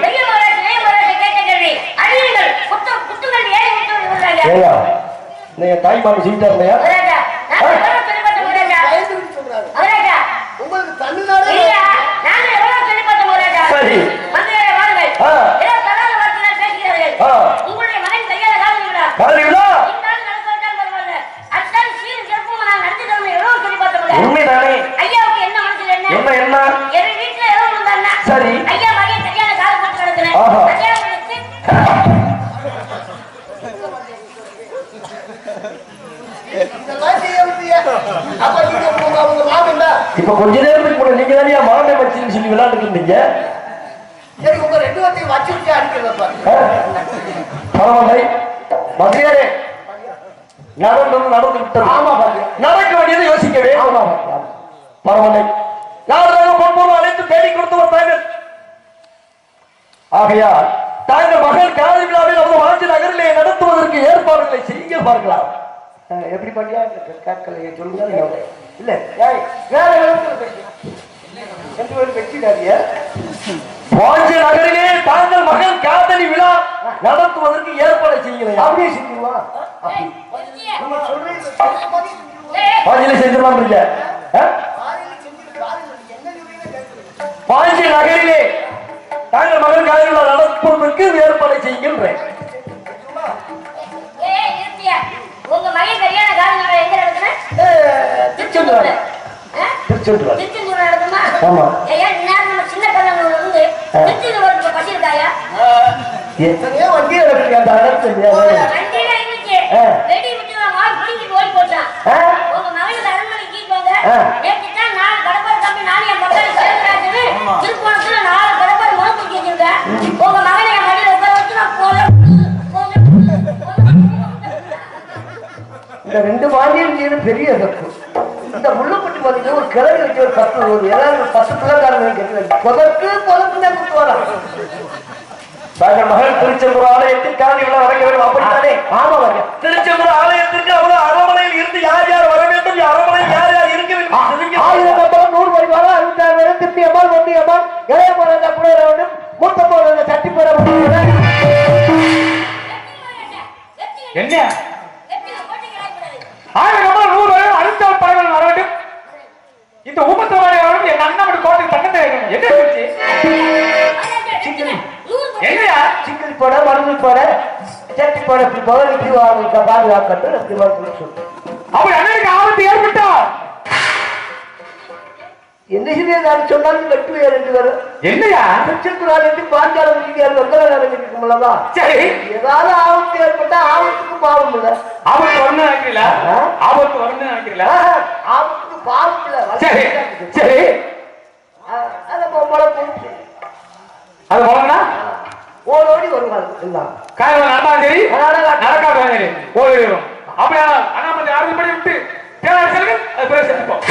Speaker 1: நீங்க தாய்மாமி சீட்டா இல்லையா? உங்களுக்கு தமிழ்நாடு சரி உண்மைதானே? என்ன என்ன சரி இப்ப கொஞ்ச நேரத்துக்கு கூட நீங்க தானே மாமனை வச்சுன்னு சொல்லி விளையாண்டுட்டு இருந்தீங்க. சரி, உங்க 2 பேர்த்தையும் வச்சு வச்சு அடிக்கிறத பரவாயில்லை. மதியாரே நடந்து விட்டது. ஆமா, நடக்க வேண்டியதை யோசிக்கவே. ஆமா, பரவாயில்லை. யாராக பொன்பொருள் அழைத்து தேடி கொடுத்தவர் தாங்கள். ஆகையால் தாங்கள் மகள் காதல் விழாவில் நமது வாஞ்சி நகரிலே நடத்துவதற்கு ஏற்பாடுகளை செய்ய பார்க்கலாம். எப்படி பண்ணியா கேட்கலையே சொல்லுங்க. இல்ல வேற வெற்றிடாதிய வாஞ்சி நகரிலே தாங்கள் மகள் காதலி விழா நடத்துவதற்கு ஏற்பாடு செய்யலாம். அப்படியே செஞ்சுருவா வாஞ்சியில செஞ்சிடலாம். வாஞ்சி நகரிலே தாங்கள் மகள் காதலி விழா நடத்துவதற்கு ஏற்பாடு செய்கின்றேன்.
Speaker 4: உங்க மகன் கல்யாண காரணம் எங்க நடக்குது? திருச்செந்தூர். திருச்செந்தூர் நடக்குமா? ஆமா. ஏன் நேரம் நம்ம சின்ன கல்யாணம் வந்து திருச்செந்தூர் பசி இருக்காயா?
Speaker 1: எத்தனையோ வண்டி இருக்கு அந்த இடத்துல.
Speaker 4: வண்டியில இருந்துச்சு. வெடி விட்டு மால் புடிங்கி ஓடி போட்டான். உங்க மகனுக்கு அரண்மனை கீழ்வாங்க. நேத்து தான் நான் கடப்பார் தம்பி நான் என் மகன் சேர்ந்தாச்சுன்னு திருப்பணத்துல 4 கடப்பார் மோன் தூக்கி வச்சிருக்கேன். உங்க மகனை என் மடியில உட்கார வச்சு நான் போல
Speaker 1: இந்த 2 வாண்டியும் செய்யற பெரிய தப்பு. இந்த முள்ளுப்பட்டி மதிக்கு ஒரு கிழங்கு வச்சு ஒரு 10 ஏதாவது 10 பிள்ளைக்காரங்க கேட்க புதற்கு தான் கொடுத்துவாராம். தாங்கள் மகள் திருச்செந்தூர் ஆலயத்தில் காந்தி விழா வர வேண்டும். அப்படித்தானே? ஆமா, வர திருச்செந்தூர் ஆலயத்திற்கு அவ்வளவு அரண்மனையில் இருந்து யார் யார் வர வேண்டும், அரண்மனையில் யார் யார் இருக்க வேண்டும், 100 வருவாரா 66 திருப்பி அம்மாள் ஒண்டி அம்மாள் இளைய போராட்டா கூட வேண்டும். மூத்த போராட்ட சட்டி போட என்ன 100 அடுத்த படைகள் வர வேண்டும். இந்த ஊமத்தவாடி வரும் என் அண்ணன் கோட்டைக்கு பக்கத்தில் என்ன சொல்லிச்சு? என்னையா சிங்கிள் போட மருந்து போட சட்டி போட இப்படி போட இப்படி பாதுகாக்கட்டும். அப்படி அண்ணனுக்கு ஆபத்து ஏற்பட்டா என்ன செய்ய நான் சொன்னாலும் வெட்டுவே ரெண்டு பேரும்
Speaker 2: என்னையா
Speaker 1: திருச்சிற்குறான் என்று பாஞ்சாலம் இருக்குமல்லவா
Speaker 2: சரி
Speaker 1: ஏதாவது ஆபத்து ஏற்பட்டா ஆபத்துக்கு பாவம் இல்ல
Speaker 2: ஆபத்து வரணும் நினைக்கிறீங்களா ஆபத்து வரணும் நினைக்கிறீங்களா
Speaker 1: ஆபத்துக்கு பாவம் இல்ல
Speaker 2: சரி சரி
Speaker 1: அதை மழை போட்டு
Speaker 2: அது போலங்கண்ணா
Speaker 1: ஓடோடி வருவாங்க
Speaker 2: காரணம் நடந்தாலும் சரி நடக்காதான் சரி ஓடி வரும் அப்படியா அண்ணாமலை யாரும் படி விட்டு தேவையான செல்லுங்க அது பிறகு செஞ்சுப்போம்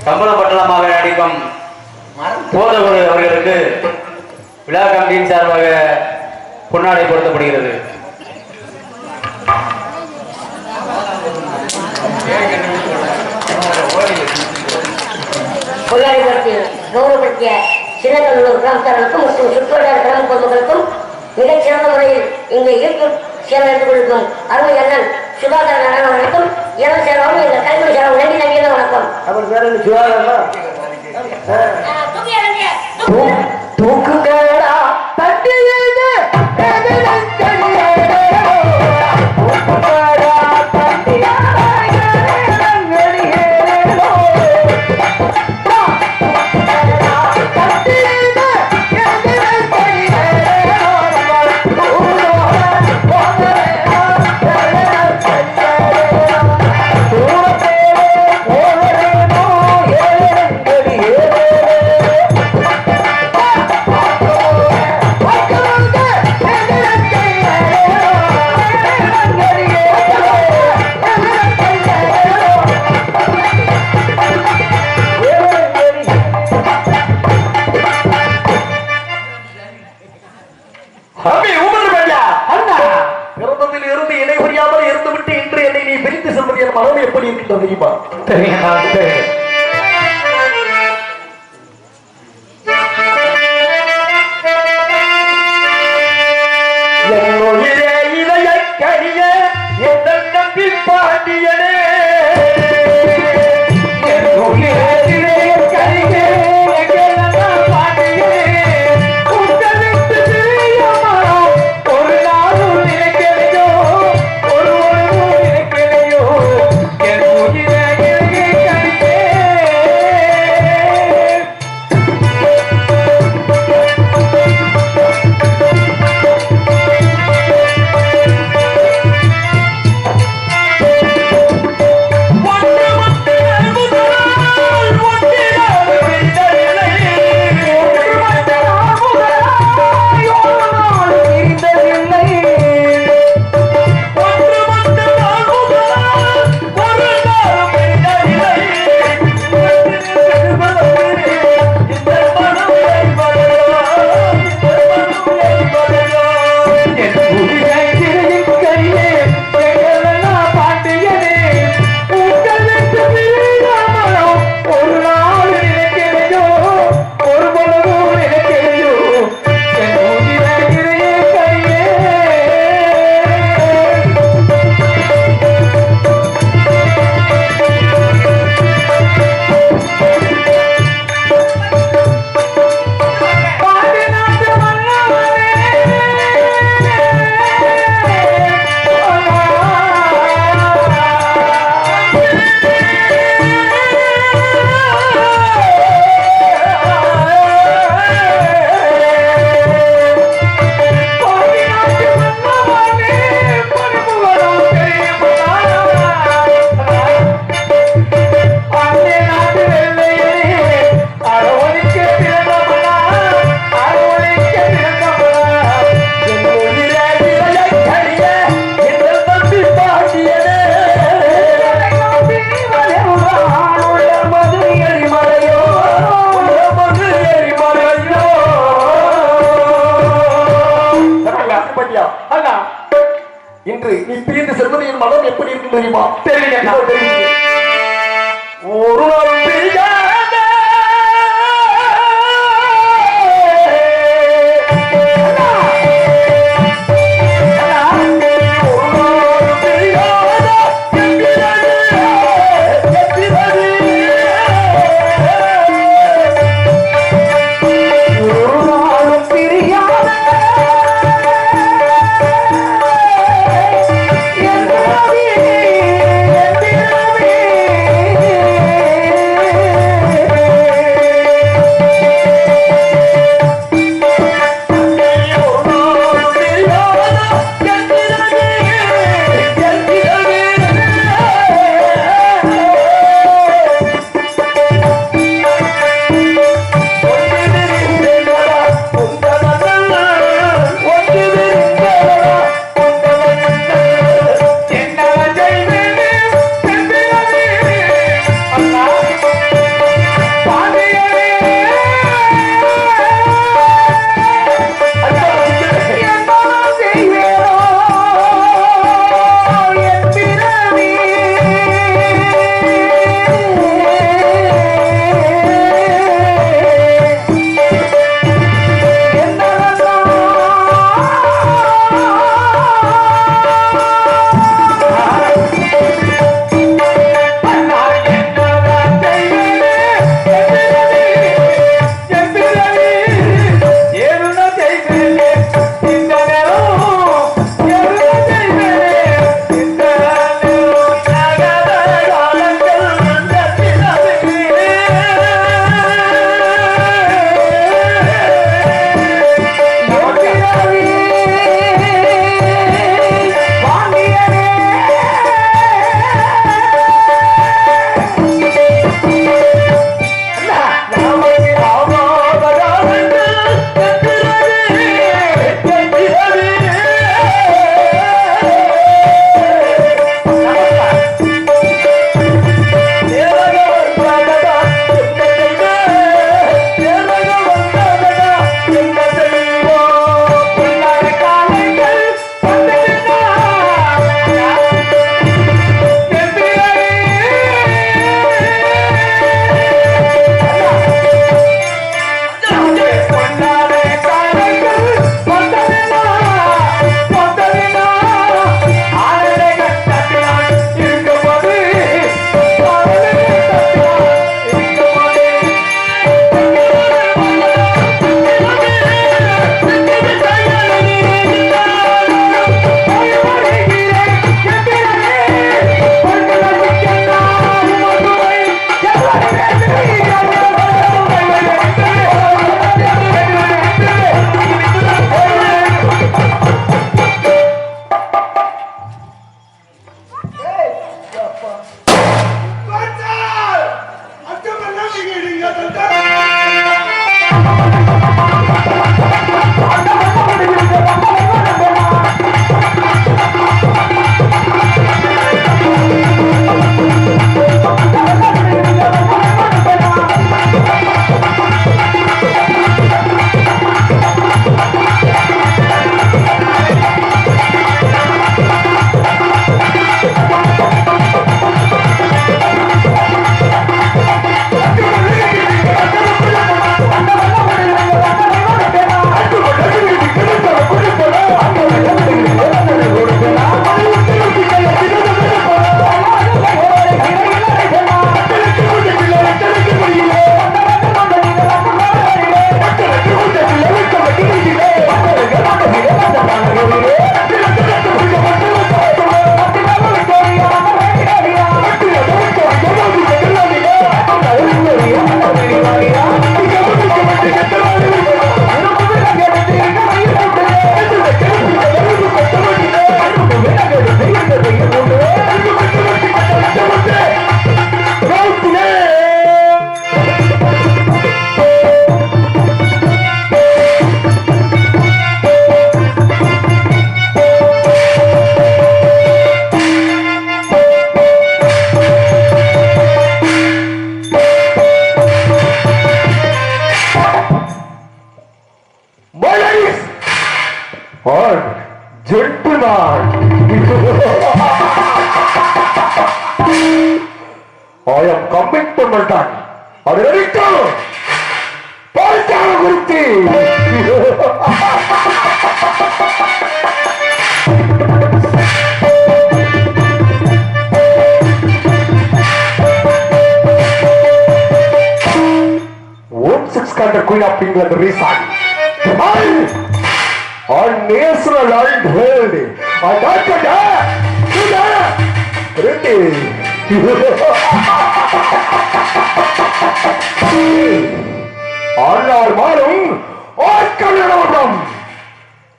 Speaker 2: கம்பளப்பட்டணமாக நடிக்கும் போதகுரு அவர்களுக்கு விழா கமிட்டியின் சார்பாக பொன்னாடை பொருத்தப்படுகிறது.
Speaker 4: பொன்னாடிப்படுத்தி கௌரவப்படுத்திய சின்னக்கல்லூர் கிராமத்தார்களுக்கும் மற்றும் சுற்றுவட்டார கிராம பொதுமக்களுக்கும் மிகச்சிறந்த முறையில் இங்கு ஈர்ப்பு சேவை எடுத்துக் கொண்டிருக்கும் அருமை அண்ணன் சுகாதார நலன் அவர்களுக்கும் இரவு சேரவும் இந்த கல்வி சேரவும் நன்றி நன்றிய வணக்கம்.
Speaker 1: அவர் பேர் சுகாதாரம் தூக்குங்கடா தட்டி மனம் எப்படி இருக்கின்றது தெரியுமா? என்னுயிரே இதய கனிய எந்த நம்பி பாண்டியனே என்னுயிரே இதய கனிய மனம் எப்படி இருக்கு தெரியுமா?
Speaker 2: தெரியுங்க.
Speaker 1: ஒரு நாள் பிரியாத I am coming to Maltan. Are you ready to? Paltan Gurti! Queen of England resign. On national unheard. I got to die. Pretty. ஆனால் மாறும் ஆட்களம்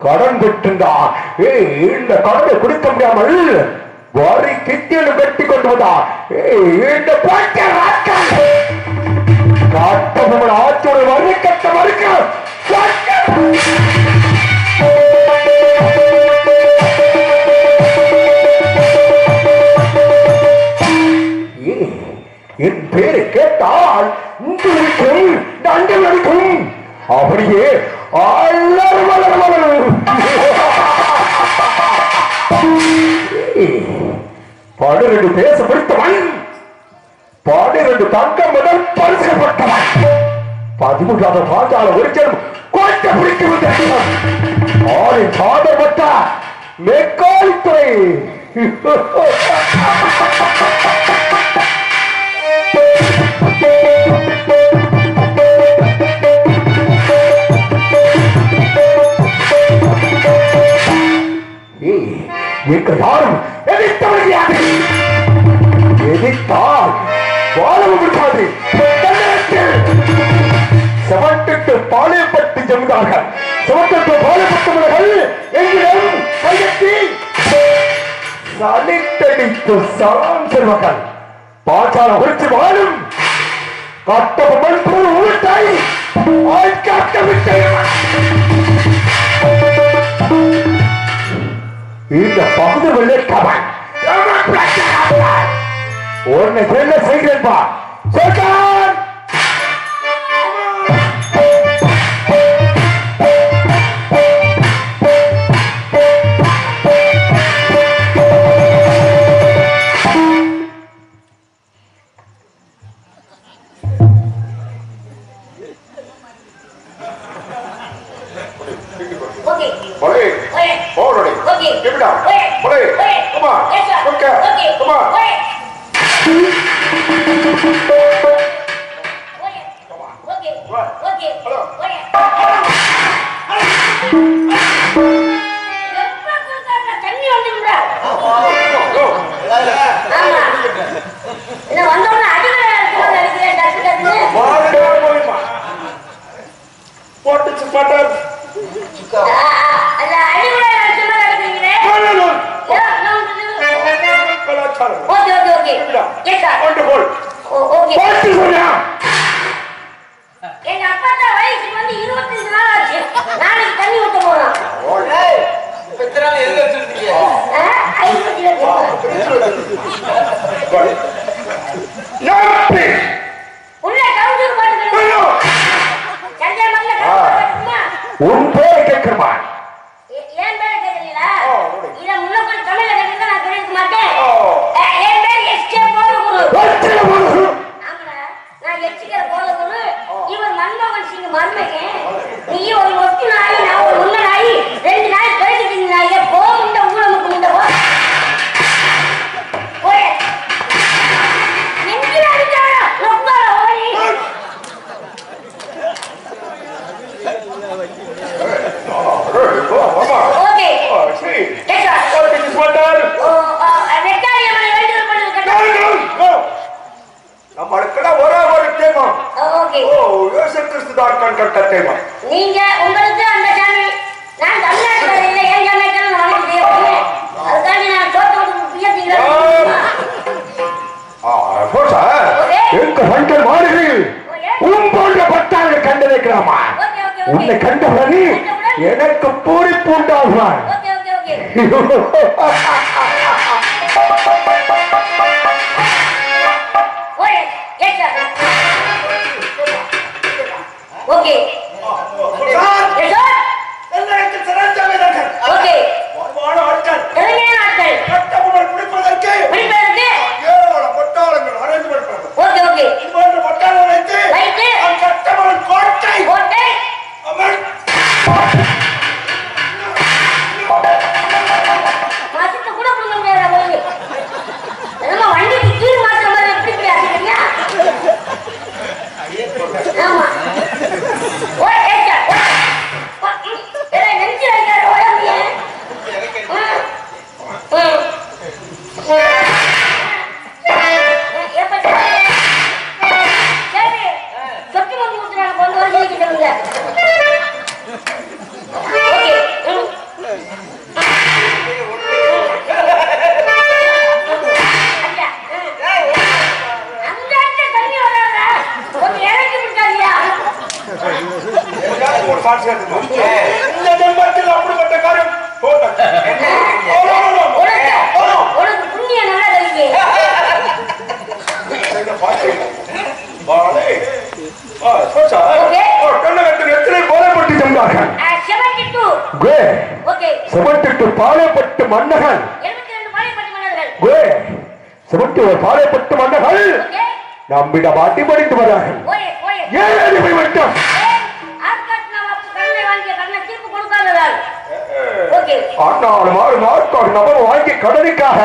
Speaker 1: கடன் விட்டுண்டா இந்த கடனை கொடுக்க முடியாமல் வாரி கிட்டியில் கட்டி கொண்டு வந்தா இந்த பாட்ட காட்டவன் ஆற்றோடு வர்ணிக்கட்ட மறுக்க என் பேரை கேட்டால் இங்கிருக்கும் தண்டல் அடிக்கும் அப்படியே பன்னிரண்டு பேச பிடித்தவன் 12 தங்கம் முதல் பரிசுப்பட்டவன் 13வது பாஞ்சால ஒரு ஜென்மம் கோட்டை பிடிக்க ஆளின் சாதப்பட்ட மெக்காலித்துறை எங்கள் யாரும் எதிர்த்தவர்கள் எதிர்த்தால் வாழவும் இருக்காது செவட்டெட்டு பாளையப்பட்டு ஜமீன்தார்கள் செவட்டெட்டு பாளையப்பட்டவர்கள் எங்களிடம் கையெட்டி சலித்தடித்து சலாம் செல்வர்கள் பாச்சார உரிச்சு வாழும் கட்டபொம்மன் போல் ஊட்டாய் ஆய்காட்ட விட்டு இந்த பகுதி வெள்ளக்காவன் உன்னை சொல்ல செய்கிறேன்பா சொல்றான் உன் பேரை கேட்கிறமா
Speaker 4: ஏன் பேரை கேட்கிறீங்களா இத முன்ன கொஞ்சம் தமிழ்ல கேட்டா நான் தெரிஞ்சுக்க மாட்டேன் என் பேர் எஸ்கே போலகுரு ஆமாடா நான் எஸ்கே போலகுரு இவர் மன்மோகன் சிங் மர்மகன் நீ ஒரு ஒத்தி நாய் நான் ஒரு உன்ன நாய் ரெண்டு நாய் பேசிட்டு நாயே போகுண்ட ஊழமுக்கு முண்ட போ போய் நெஞ்சில அடிச்சாடா ரொப்பால ஓடி ஓகே கேட்டா
Speaker 1: what is what are
Speaker 4: வெட்டாரி அவனை வேண்டுதல் பண்ணு கேட்டா
Speaker 1: நம்மளுக்கு ஒரே ஒரு தேமா
Speaker 4: ஓகே
Speaker 1: ஓ இயேசு கிறிஸ்து தான் கண்கட்ட தேமா
Speaker 4: நீங்க உங்களுக்கு அந்த சாமி நான் தமிழ்நாட்டுல இல்ல ஏன் சாமிக்கு நான் செய்யறேன் அதுக்காண்டி நான் தோட்டத்துக்கு பியத்தீங்க
Speaker 1: போசா எங்க கண்கள் மாறுகள் போன்ற பட்டாளர் கண்டிருக்கிறாமா உன்னை கண்டவனி எனக்கு பூரிப்பு உண்டாகுவான்
Speaker 4: ஓகே
Speaker 1: பாளையப்பட்டு மன்னர்கள்
Speaker 4: 72 பாளையப்பட்டு மன்னர்கள்
Speaker 1: செவன்டி ஒரு பாளையப்பட்டு மன்னர்கள் நம்மிடம் அடிபடித்து வரார்கள். ஏன் அடிமை மட்டும் நபர் வாங்கி கடனுக்காக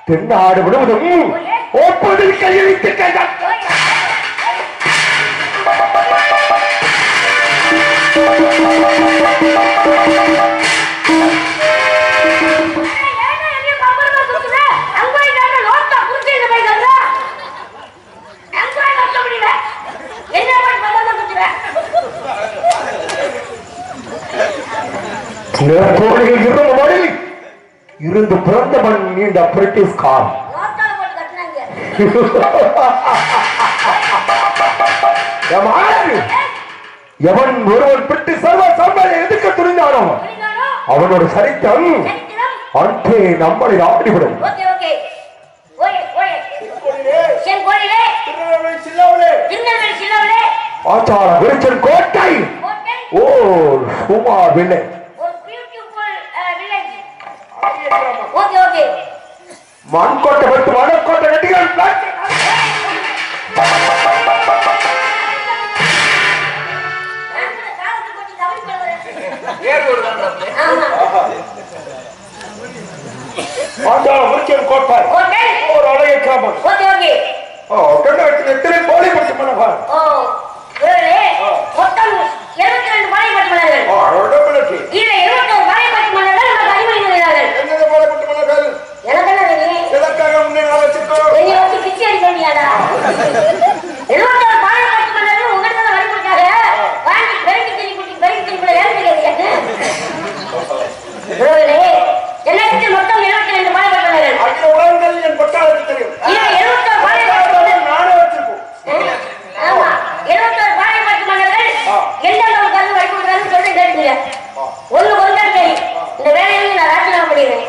Speaker 1: தென்னாடு விடுவதும் ஒப்பதில் கையெழுத்து இருந்து பிறந்தவன் நீண்ட பிரிட்டிஷ் கார் எவன் ஒருவன் பிரிட்டிஷ் சர்வ சம்பளை எதிர்க்க துணிந்தானோ அவனோட சரித்திரம் அன்றே நம்மளை ஆடிவிடும். ஆச்சார விருச்சன் கோட்டை ஓ சுமா வில்லை மண்கோட்டை பட்டு மணக்கோட்டை கட்டிகள் கோட்டை ஒரு அழகிய கிராமம் எத்தனை பாளையப்பட்டு மன்னர்கள்
Speaker 4: மொத்தம் 72 பாளையப்பட்டு மன்னர்கள் இதுல 71 பாளையப்பட்டு மன்னர்கள் நமக்கு அறிமுகம் செய்தார்கள்.
Speaker 3: என்னது பாளையப்பட்டு மன்னர்கள்?
Speaker 4: எனக்கு என்ன தெரியும்?
Speaker 3: எதற்காக முன்னே வச்சிருக்கோம்?
Speaker 4: நீ வந்து பிச்சை அடிக்க வேண்டியதா? 71 பாளையப்பட்டு மன்னர்கள் உங்கள்கிட்ட வழிபட்டாங்க வாங்கி பெருக்கி திருக்குள்ள ஏறிக்கிறீங்க. என்னது மொத்தம் 72 பாளையப்பட்டு மன்னர்கள்.
Speaker 3: அகில உலகங்கள் என் பட்டாளத்துக்கு தெரியும்.
Speaker 4: இதுல 71 பாளையப்பட்டு மன்னர்கள்
Speaker 3: நானே வச்சிருக்கோம்.
Speaker 4: ஆமா 71 பாளையப்பட்டு மன்னர்கள் எந்தெந்த கல்வி வழிபடுறாங்கன்னு சொல்லி கேட்டுங்க. ஒண்ணு கொண்டாடு இந்த வேலையில நான் ராஜினாமா பண்ணிடுறேன்.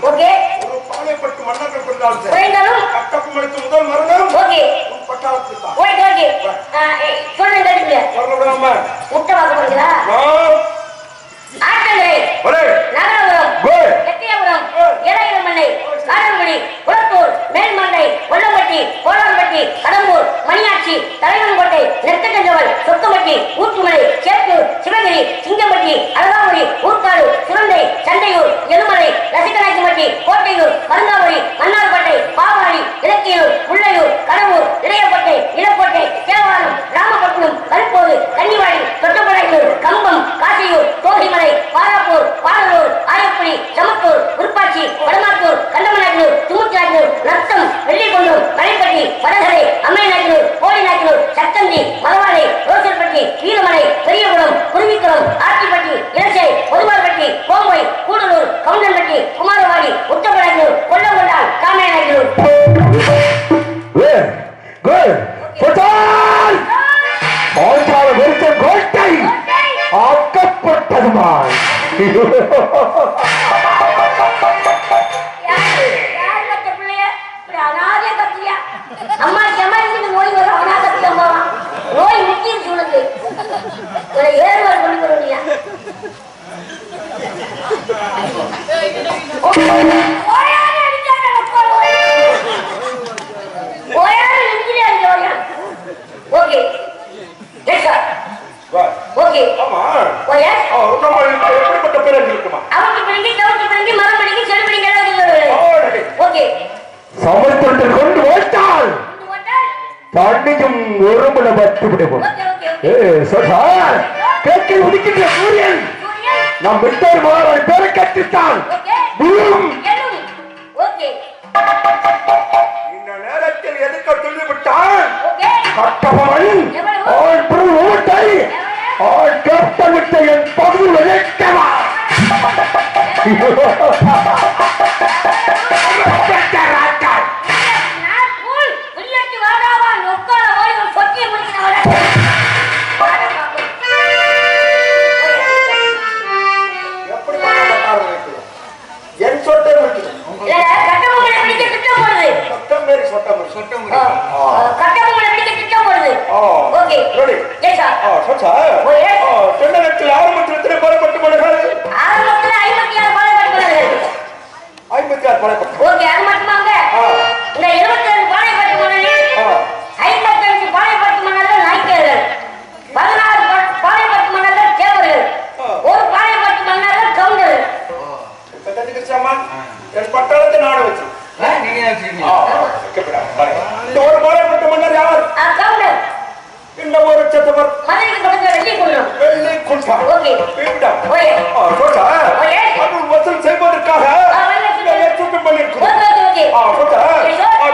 Speaker 4: ஓகே
Speaker 3: ஒரு பாளையப்பட்டு மன்னர்கள் கொண்டாலும்
Speaker 4: புரிந்தாலும்
Speaker 3: கட்டப்பமளித்து முதல் மரணம்
Speaker 4: ஓகே
Speaker 3: பட்டாளத்துக்கு தான்.
Speaker 4: ஓகே ஓகே சொல்லுங்க கேட்டுங்க.
Speaker 3: வரணும்மா
Speaker 4: முட்டை வாங்க போறீங்களா? ஆட்டங்கரை நகரபுரம் எட்டியபுரம் இளையமண்ணை காரன்மணி குளத்தூர் மேல்மண்டை கொல்லம்பட்டி கோலாம்பட்டி கடம்பூர் மணியாட்சி தலைவன்கோட்டை நெற்கட்டஞ்சவல் சொக்கம்பட்டி ஊற்றுமலை சேத்தூர் சிவகிரி சிங்கம்பட்டி அழகாமொழி ஊர்காடு சிவந்தை சண்டையூர் எலுமலை ரசிகநாயக்கம்பட்டி கோட்டையூர் மருங்காவரி மன்னார்பட்டை பாவாடி இலக்கியூர் முள்ளையூர் கடவுர் இளையப்பட்டை இளக்கோட்டை தேவாரம் ராமபட்டினம் கருப்போது கன்னிவாடி தொட்டப்படாயூர் கம்பம் காசியூர் தோகைமலை பாராப்பூர் பாடலூர் ஆயப்புடி சமத்தூர் உருப்பாட்சி வடமாத்தூர் கண்டமநாயக்கனூர் துமுத்திநாயக்கனூர் நத்தம் வெள்ளிக்கொண்டூர் மலைப்பட்டி வடகரை அம்மைநாயக்கனூர் கோடிநாயக்கனூர் சக்கந்தி மலவாடை ரோசல்பட்டி வீரமலை பெரியகுளம் குருவிக்குளம் ஆட்டிப்பட்டி இலச்சை பொதுமார்பட்டி கோம்பை கூடலூர் கவுண்டன்பட்டி குமாரவாடி உத்தமநாயக்கனூர் கொல்லங்கொண்டான் காமநாயக்கனூர்
Speaker 1: கோட்டை ஆக்கப்பட்டதுமாய்
Speaker 4: அம்மா செமந்து நோய் வரும் அவனா கத்தியம்மா நோய் முக்கியம் உனக்கு ஏறுவார் கொண்டு வருவியா ஓகே ஓகே
Speaker 3: எப்படிப்பட்ட பேர் இருக்குமா?
Speaker 4: அவனுக்கு பிடிங்கி தவிர்த்து பிடிங்கி மரம் பிடிங்கி செடி பிடிங்க ஓகே
Speaker 1: சமர்த்தத்தை கொண்டு ஓட்டால் தண்ணியும் ஒருமுறை பட்டு விடுவோம். கேட்கில் உதிக்கின்ற சூரியன் நம் விட்டோர் மாணவன் பேரை கட்டித்தான் இந்த நேரத்தில் எதுக்க சொல்லிவிட்டான் கட்டபவன் ஆள் பொருள் ஓட்டை ஆள் கேட்ட விட்ட என் பகுதி விளைக்கவா
Speaker 3: என் சொட்டம் இருக்குது
Speaker 1: தென்னகத்தில் ஆரம்பத்தில் எத்தனை பாடப்பட்டு மன்னர்கள்?
Speaker 4: ஆரம்பத்தில் 56 பாடப்பட்டு மன்னர்கள். ஓகே
Speaker 3: வீட்டா
Speaker 4: ஓகே
Speaker 3: கோட்டா
Speaker 4: ஓகே
Speaker 3: அது வசூல் செய்வதற்காக சுத்தம் பண்ணிருக்கோம்
Speaker 4: ஓகே
Speaker 3: கோட்டா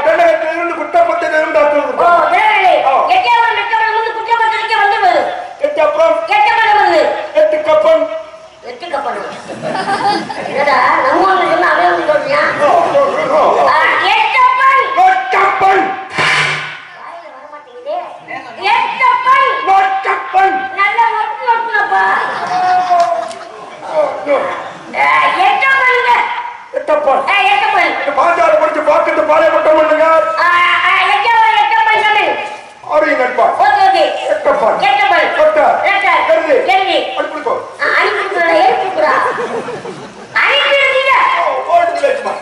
Speaker 3: பெண்ணகத்திலிருந்து குற்றப்பத்திலிருந்து
Speaker 4: ஓ தேவரே எக்கேவன் மெக்கவன் வந்து குற்றப்பத்திரிக்கை வந்துடுவது
Speaker 3: அப்புறம்
Speaker 4: எக்கேவன் வந்து
Speaker 3: 8 கப்பன்
Speaker 4: என்னடா நம்ம ஒண்ணு சொன்னா அவன் ஒண்ணு சொல்றியா
Speaker 3: கப்பன்
Speaker 4: வாயில வர மாட்டேங்குதே எட்டப்பன் நல்ல ஒட்டு ஒட்டுனப்பா எட்டப்பன்
Speaker 3: பாஞ்சாறு முடிச்சு பாக்கத்து பாலை மட்டும் பண்ணுங்க
Speaker 4: எட்டப்பன் சொல்லு
Speaker 3: ஆரிய நட்பா
Speaker 4: ஓகே ஓகே
Speaker 3: எட்டப்பன்
Speaker 4: எட்டப்பன்
Speaker 3: கொட்டா
Speaker 4: ரெட்டை
Speaker 3: கருது
Speaker 4: கருதி
Speaker 3: அனுப்பிக்கோ
Speaker 4: அனுப்பிடுறா ஏற்றுக்குறா அனுப்பிடுறீங்க
Speaker 3: ஓல்டு வில்லேஜ்மா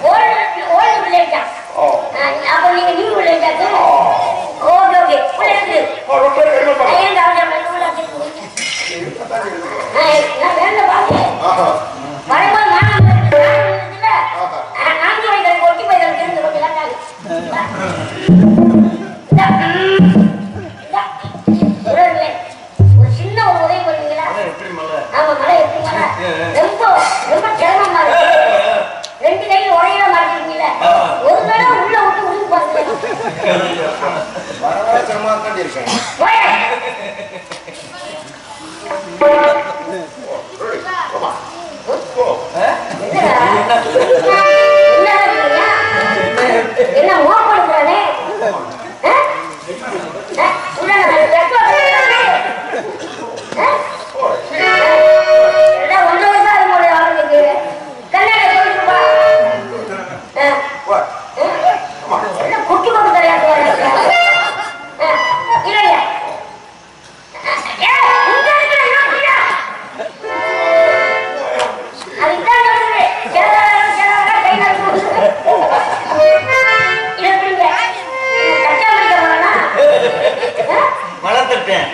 Speaker 4: ஓல்டு வில்லேஜா அப்ப நீங்க நியூ வில்லேஜா ஓகே ஓகே உள்ள இருக்கு
Speaker 3: ரொம்ப எடுங்க
Speaker 4: ஐயங்க அவங்க உள்ள இருக்கு நான் வேண்ட பாத்து வரும்போது மானம் இருக்குல்ல நான்கு வயதில் ஒட்டி போய் இருந்து கொஞ்சம் லேட்டாகு ஒரு சின்ன ஒரு உதவி பண்ணுவீங்களா ஆமா மழை எப்படி மழை ரொம்ப ரொம்ப சிரமமா இருக்கு 2 கையில் உரையில மாட்டிருக்கீங்கள ஒரு தடவை உள்ள விட்டு உழுந்து பாருங்க என்ன மோப்படுறானே குட்டி கொண்டு தெரியாது இல்லையா
Speaker 5: வளர்த்துட்டேன்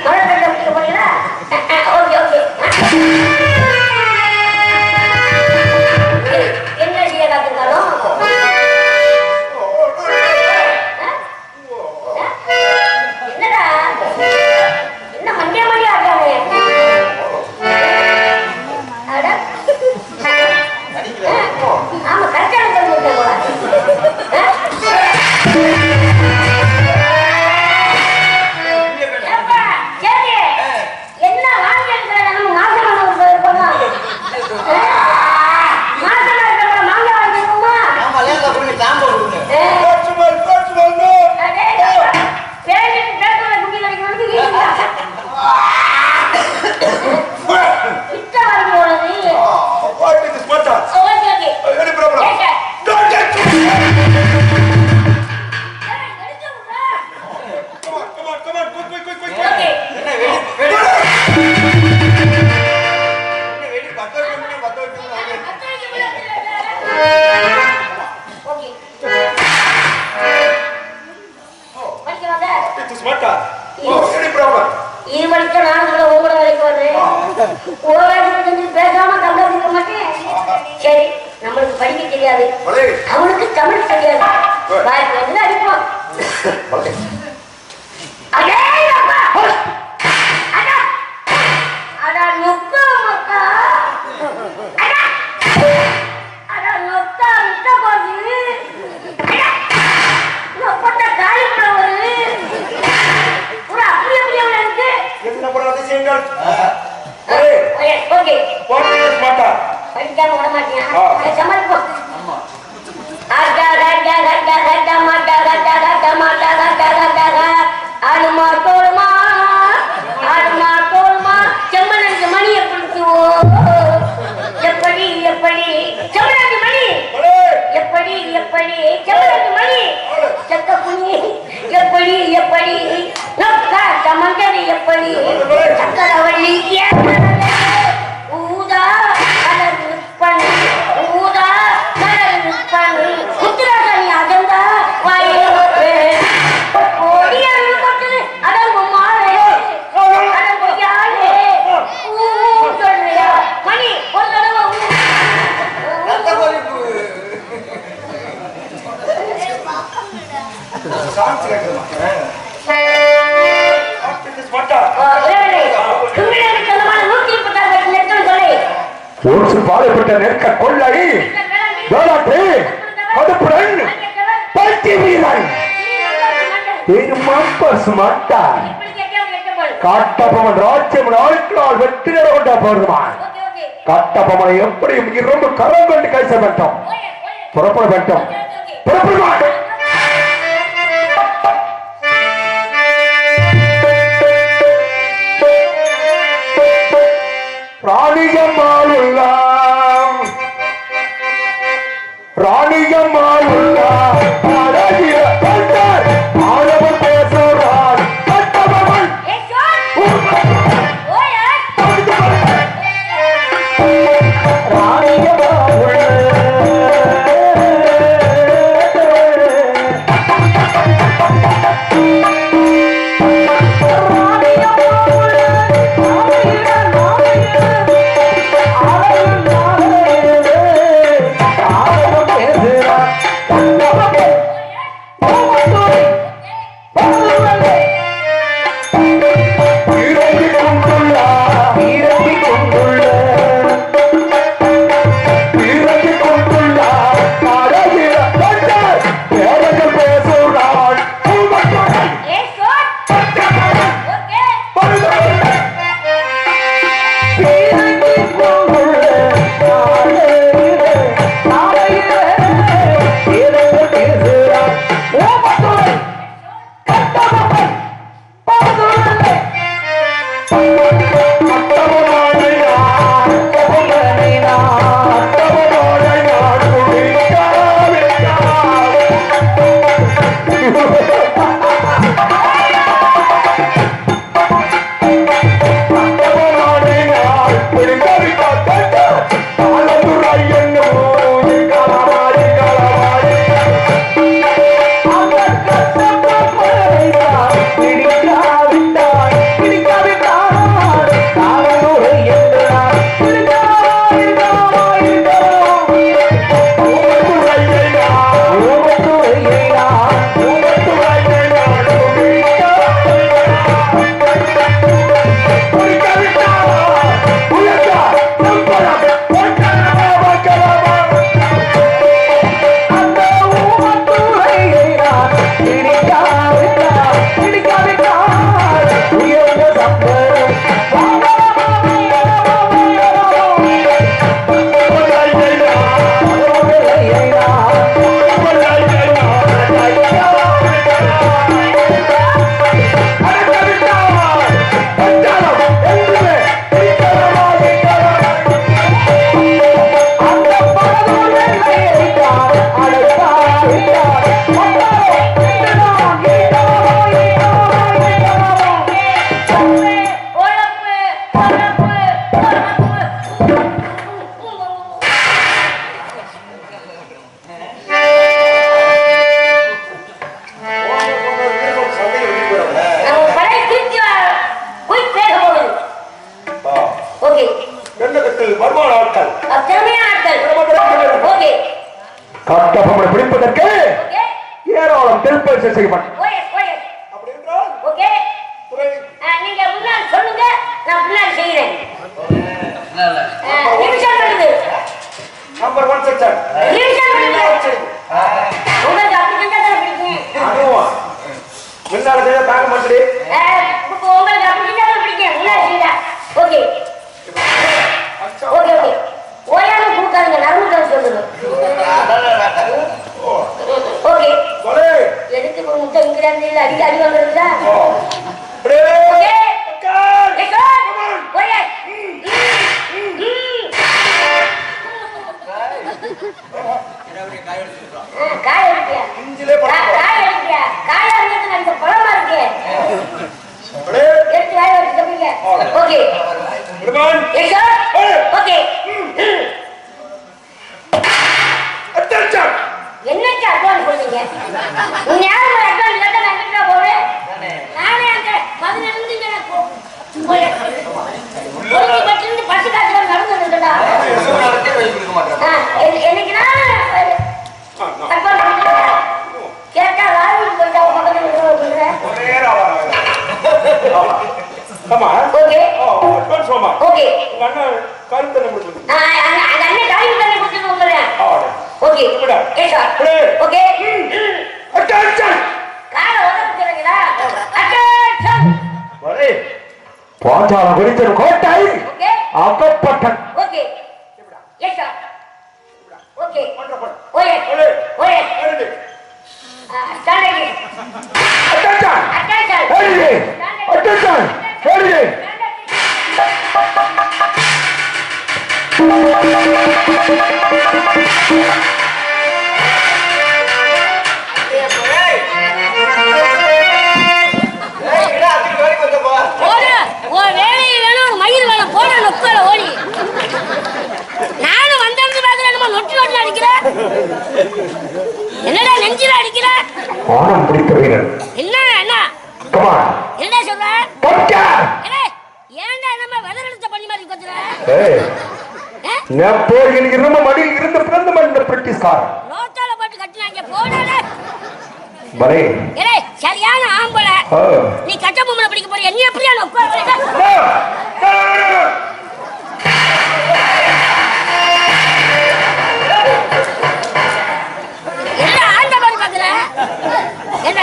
Speaker 5: இது வரைக்கும் நானும் உங்களோட வேலைக்கு வர்றேன் பேசாம கம்ப்ளைண்ட் மாட்டேன் சரி நம்மளுக்கு படிக்க தெரியாது அவனுக்கு தமிழ் தெரியாது வாய்ப்பு வந்து அடிப்போம் படிக்காம விட மாட்டேன் சமாளிப்போம் செம்மனுக்கு மணியை பிடிச்சுவோம் எப்படி எப்படி செம்மனுக்கு மணி எப்படி எப்படி செம்மனுக்கு மணி செக்க புனி எப்படி எப்படி சமந்தரி எப்படி சக்கரவள்ளி ஊதா கலர் பண்ணி ஊதா கலர் பண்ணி முத்துராசனி அஜந்தா வாயில ஓடியாரு கொட்டுது அடங்கும் மாலை அடங்கும் யாழே சொல்றியா மணி ஒரு தடவை
Speaker 3: சான்ஸ் கேட்கணும் ஒரு பாடுபட்ட நெருக்க கொள்ளை வேளாட்டு கடுப்புடன் பல்ட்டி வீரன் மாட்டா காட்டப்பமன் ராஜ்யம் நாளுக்கு வெற்றி நிற கொண்டா போடுவான் காட்டப்பமனை எப்படியும் இரும்பு கரம் கொண்டு கைச வேண்டும் புறப்பட வேண்டும் புறப்படுவான் ராணியம்மாளுள்ளாம் ராணியம்மாளுள்ளாம் ஆரவம் பேசுறான் கட்டபொம்மன் காட்டப்பமனை பிடிப்பதற்கு ஏராளம் திருப்பரிசை செய்யப்பட்ட
Speaker 4: நீங்க முன்னாடி சொல்லுங்க, நான் முன்னாடி செய்யறேன். நிமிஷம் பண்ணுது.
Speaker 3: Number 1 section.
Speaker 4: நிமிஷம் பண்ணுது. உங்களுக்கு அப்படி செஞ்சா தான் பிடிக்கும்.
Speaker 3: அதுவா முன்னால செய்ய தாங்க மாட்டே.
Speaker 4: உங்களுக்கு அப்படி செஞ்சா தான் பிடிக்கும். முன்னாடி செய்யடா. Okay okay okay. ஓயாம கூட்டாங்க, நரம்பு சொல்லுங்க. ஓகே
Speaker 3: போலே
Speaker 4: எதுக்கு முட்டை இங்கிலாந்து அடி அடி வாங்குறதா?
Speaker 3: பிரே
Speaker 4: ஓகே
Speaker 3: கால்
Speaker 4: ஓகே காய் எடுக்கியா?
Speaker 3: இஞ்சிலே படுறா.
Speaker 4: காய் எடுக்கியா? காயா இருக்கு, அந்த பழமா இருக்கு.
Speaker 3: பிரே
Speaker 4: எடுத்து வாய் வச்சு தப்பிங்க. Okay
Speaker 3: ரிமான்
Speaker 4: yes sir. Okay
Speaker 3: attention.
Speaker 4: என்னக்கு அட்வான்ஸ் கொடுத்தீங்க? நீங்க யாரும் அட்வான்ஸ் கேட்டா நான் கிட்ட போறேன். நானே அங்க 15 நிமிஷம் நான் போறேன். போய் பட்டிருந்து பஸ் காத்துல நடந்துட்டடா. என்னைக்கு நான் அட்வான்ஸ் கொடுத்தேன். கேட்டா ராவி போய்டா பக்கத்துல போறேன்.
Speaker 3: நேரா வா. ஆமா
Speaker 4: ஓகே
Speaker 3: அட்வான்ஸ் வாமா.
Speaker 4: ஓகே
Speaker 3: அண்ணா கருத்து நம்ம
Speaker 5: ஓகே கேட்டா ஓகே
Speaker 3: அட்டென்ஷன்
Speaker 5: காலை உதவுறீங்களா அட்டென்ஷன்
Speaker 3: பாஞ்சால குறித்தன் கோட்டை
Speaker 5: ஓகே
Speaker 3: அகப்பட்டன்
Speaker 5: ஓகே கேட்டா ஓகே ஓயே ஓயே ஸ்டாண்ட் அகைன்
Speaker 3: அட்டென்ஷன்
Speaker 5: அட்டென்ஷன்
Speaker 3: ஹேரி அட்டென்ஷன் ஹேரி
Speaker 5: என்னடா நெஞ்சில அடிக்கிற
Speaker 3: ஆனம் பிடித்த வீரன்
Speaker 5: என்ன என்ன
Speaker 3: கமா
Speaker 5: என்ன சொல்ற
Speaker 3: பக்கா
Speaker 5: ஏன்டா நம்ம வெதரெடுத்த பண்ணி மாதிரி கொத்துற
Speaker 3: ஏய் நெப்போலியன் இருந்த மடியில் இருந்து பிறந்த மனித பிரிட்டிஷ்கார்
Speaker 5: ரோட்டால போட்டு கட்டினாங்க போடாதே
Speaker 3: பலே
Speaker 5: ஏய் சரியான ஆம்பள நீ கட்ட பொம்மல பிடிக்க போற என்ன எப்படியா உட்கார என்ன ஆண்ட மாதிரி பாக்குற என்ன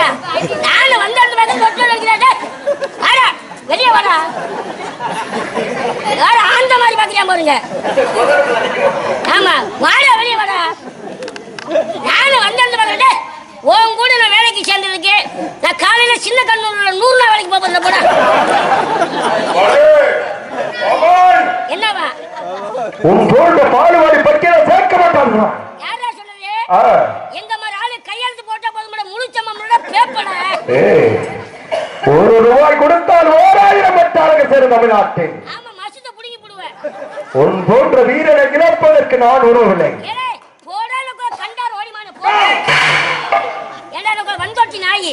Speaker 5: நானும் வந்து அந்த மாதிரி ரோட்டால அடிக்கிறாடே ஆடா வெளிய வாடா யார ஆண்ட மாதிரி பாக்குறியா பாருங்க ஆமா வாடா வெளிய வாடா நானும் வந்து அந்த மாதிரி உன் கூட நான் வேலைக்கு சேர்ந்ததுக்கு நான் காலையில சின்ன கண்ணூர்ல 100 நாள் வேலைக்கு போக போறேன் என்னவா
Speaker 3: உன் போன்ற பாலுவாடி பக்கில சேர்க்க மாட்டாங்க
Speaker 5: யாரா சொன்னது எங்க மாதிரி ஆளு கையெழுத்து போட்டா போதும் முழுச்சம்மோட பேப்பட
Speaker 3: ஏய் ₹1 கொடுத்தால் 1000 பட்டாளங்க சேரும் தமிழ்நாட்டில்
Speaker 5: ஆமா மசுத புடிங்கி போடுவேன்
Speaker 3: உன் போன்ற வீரனை இழப்பதற்கு நான் உணவில்லை
Speaker 5: ஏய் போடாலக்கோ கண்டார் ஓடிமான போடா ஏண்டாலக்கோ வந்தோட்டி நாயி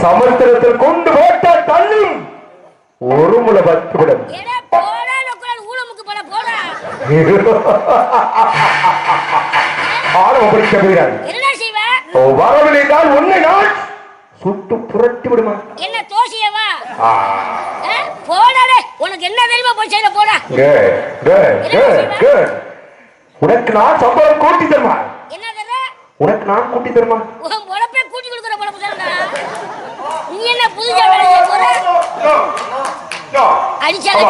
Speaker 3: சமுத்திரத்தில் கொண்டு போட்டால் தள்ளி ஒரு முளை பத்துவிடும்
Speaker 5: ஏடா போடாலக்கோ ஊளமுக்கு போட போடா
Speaker 3: ஆணவம் பிடிக்க வீரன்
Speaker 5: என்ன செய்வ
Speaker 3: வரவில்லை என்றால் உன்னை நான் சுட்டு புரட்டி விடுமா
Speaker 5: என்ன தோசியவா போடாடே உனக்கு என்ன தெரியுமா போய் செய்யல போடா
Speaker 3: உனக்கு நான் சம்பளம் கூட்டி தருமா
Speaker 5: என்ன தர
Speaker 3: உனக்கு நான் கூட்டி தருமா
Speaker 5: உன் பொழப்பே கூட்டி கொடுக்குற பொழப்பு தரடா நீ என்ன புதுசா வேலை செய்ய போற அடிச்சாலே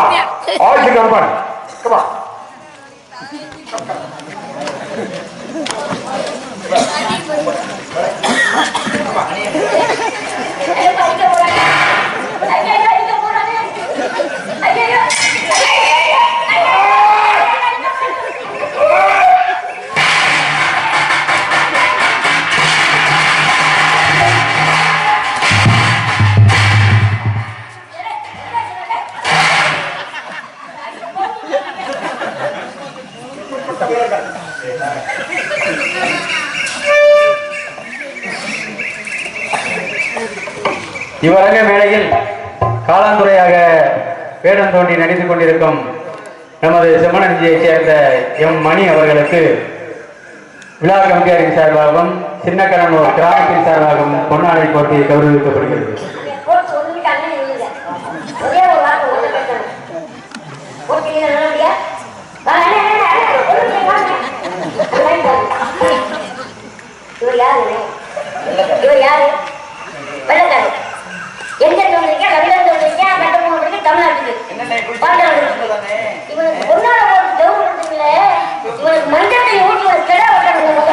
Speaker 3: ஆல்சி கம்பன் கமா
Speaker 6: இவ்வரங்க மேடையில் காலாந்துறையாக வேடம் தோண்டி நடித்துக் கொண்டிருக்கும் நமது செம்மணஞ்சியைச் சேர்ந்த எம் மணி அவர்களுக்கு விழா கமிட்டியாரின் சார்பாகவும் சின்னக்கடனூர் கிராமத்தின் சார்பாகவும் பொன்னாடை போட்டி கௌரவிக்கப்படுகிறது.
Speaker 5: இவர் யாரு வெள்ளக்காரு எங்க தோன்றீங்க ரவிதான் தோன்றீங்க கட்ட போனதுக்கு தமிழ்நாட்டுக்கு இவனுக்கு பொன்னாட போட்டு ஜவு கொடுத்தீங்கள இவனுக்கு மஞ்சத்தை ஊட்டி ஒரு கிடா வைக்கணும்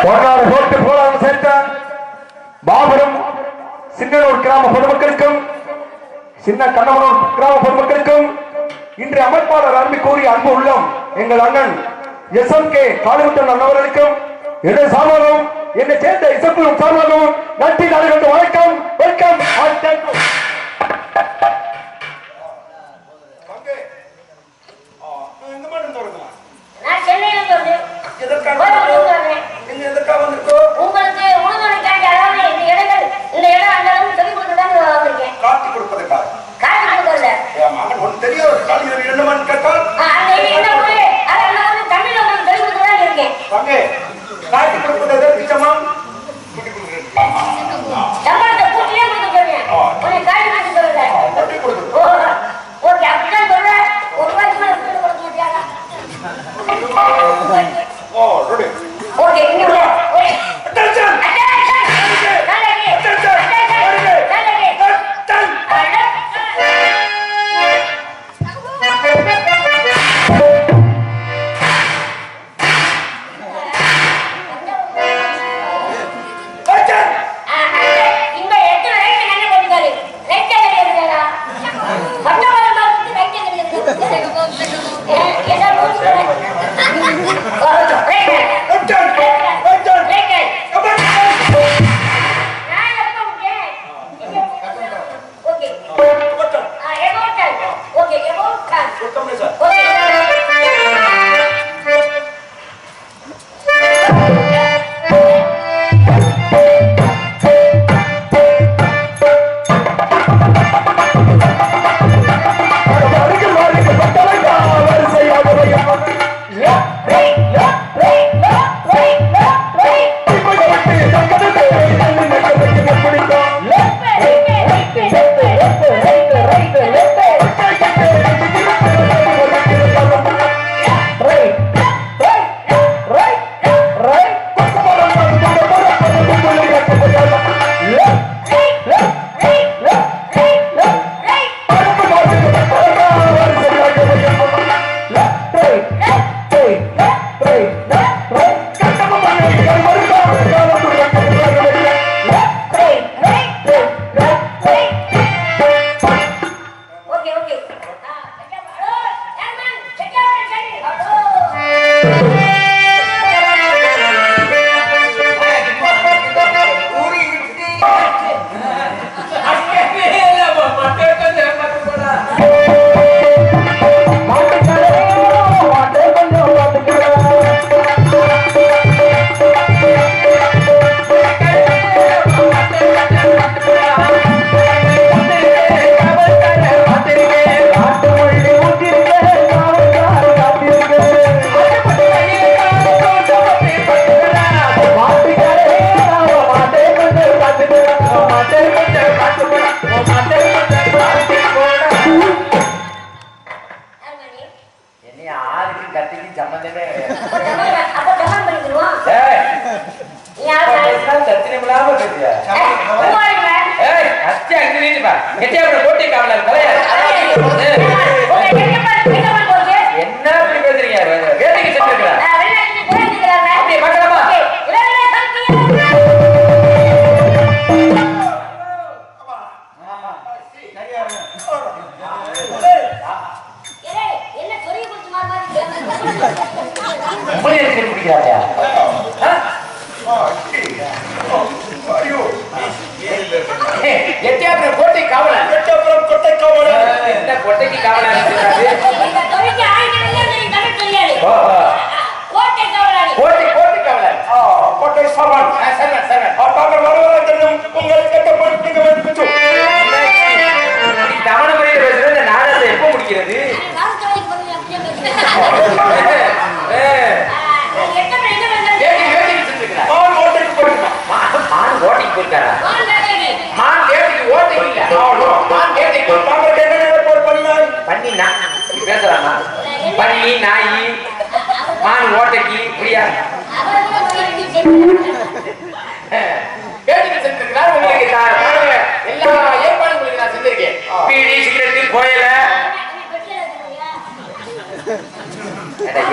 Speaker 3: பொன்னாடு போட்டு போராட்டம் சேர்த்த பாபுரம் சின்னனூர் கிராம பொதுமக்களுக்கும் சின்ன கண்ணமனூர் கிராம பொதுமக்களுக்கும் இன்று அமர்ப்பாளர் அருமை கூறிய அன்பு உள்ளம் எங்கள் அண்ணன் SMK காளிமுத்தன் அண்ணவர்களுக்கும் எனது சார்பாகவும் என்னை சேர்ந்த இசக்குழுவும் சார்பாகவும் நன்றி நாடுகளுக்கு வணக்கம் வெல்கம்
Speaker 5: நான் சென்னையில தோன்றேன் உங்களுக்கு உறுதுணைக்காண்டி அதாவது இந்த இடங்கள் இந்த இடம் அந்த அளவுக்கு சொல்லி கொடுத்துதான் வந்திருக்கேன்
Speaker 3: காட்டி கொடுப்பதற்காக
Speaker 5: காசு கொடுக்கறத
Speaker 3: தெரியாது
Speaker 5: அந்த இது என்ன ஊரு அது அந்த ஊரு தமிழ்ல உங்களுக்கு சொல்லி கொடுத்துதான் இருக்கேன்
Speaker 3: காட்டி கொடுப்பது நிச்சயமா
Speaker 5: சம்பளத்தை கூட்டியே கொடுக்க சொல்றேன் உன்னை காசு கொடுக்க சொல்றேன் ஓகே அப்படிதான்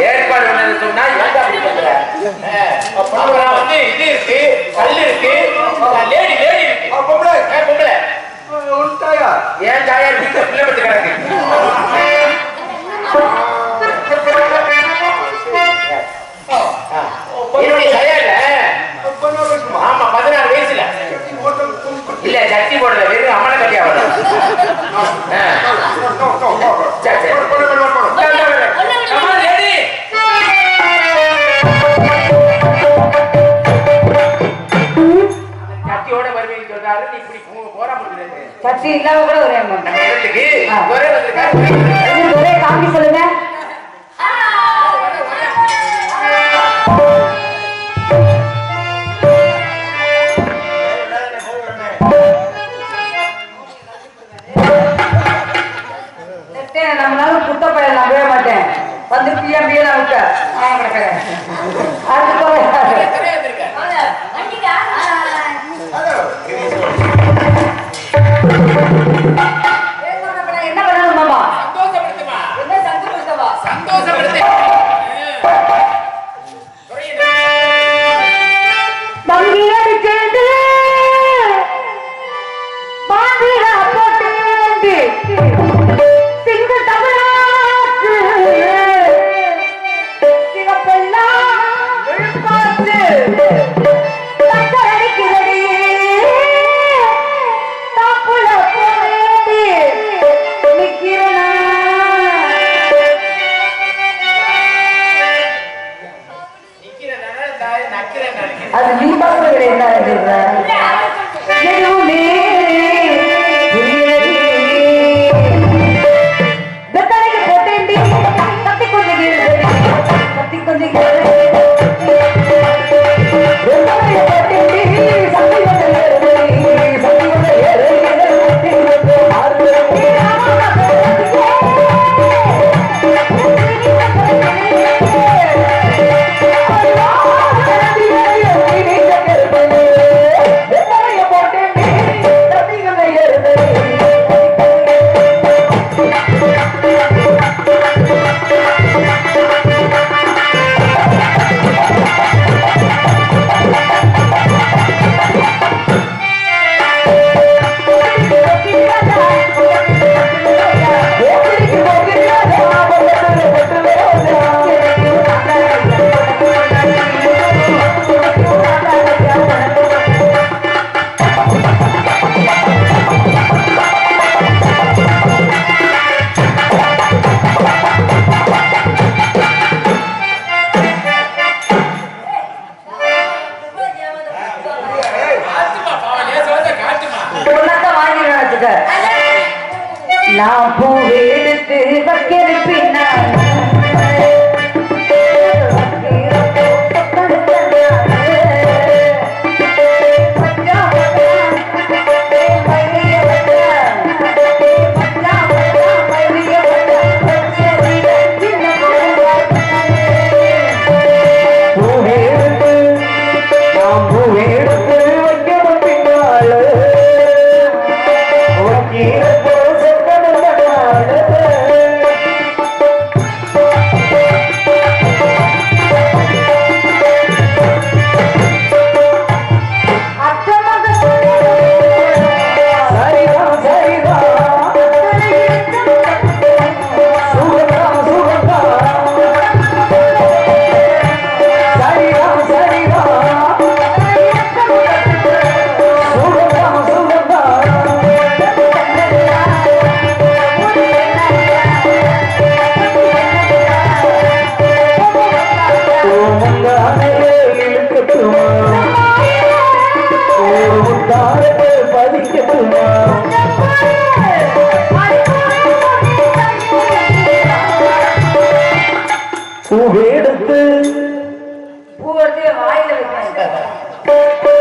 Speaker 7: ஏற்பாடு பண்ணது சொன்னா இது இருக்கு கல் இருக்கு லேடி லேடி இருக்கு பொம்பளை பொம்பளை ஏன் தாயார் வீட்டுல பிள்ளை பட்டு கிடக்கு என்னுடைய தயாரில ஆமா 16 வயசுல இல்ல சட்டி போடல வெறும் அம்மனை கட்டியா சட்டியோட வருவீங்க சொல்றாரு இப்படி போரா முடியாது
Speaker 8: சட்டி இல்லாம கூட ஒரே ஒரே காமி சொல்லுங்க நம்மளால புத்த பையன் நம்பவே மாட்டேன் வந்து பிஎம்பியே நான் விட்ட என்ன பண்ணணும் மாமா என்ன சந்தோஷமா
Speaker 7: சந்தோஷப்படுத்து
Speaker 8: சிங்க தமிழ் அது நீ பார்க்கறது என்ன சொல்ற எதுவுமே புரியலையே. வெத்தலைக்கு போட்டேன்டி கத்தி கொஞ்சம் கீழடி கத்தி கொஞ்சம் கீழடி வெத்தலைக்கு போட்டேன்டி சத்தி கொஞ்சம் ஏறடி சத்தி கொஞ்சம் ஏறடி நான் பூ எடுத்து வைக்கிறேன் பின்னால் பூ எடுத்து வாயில வைக்க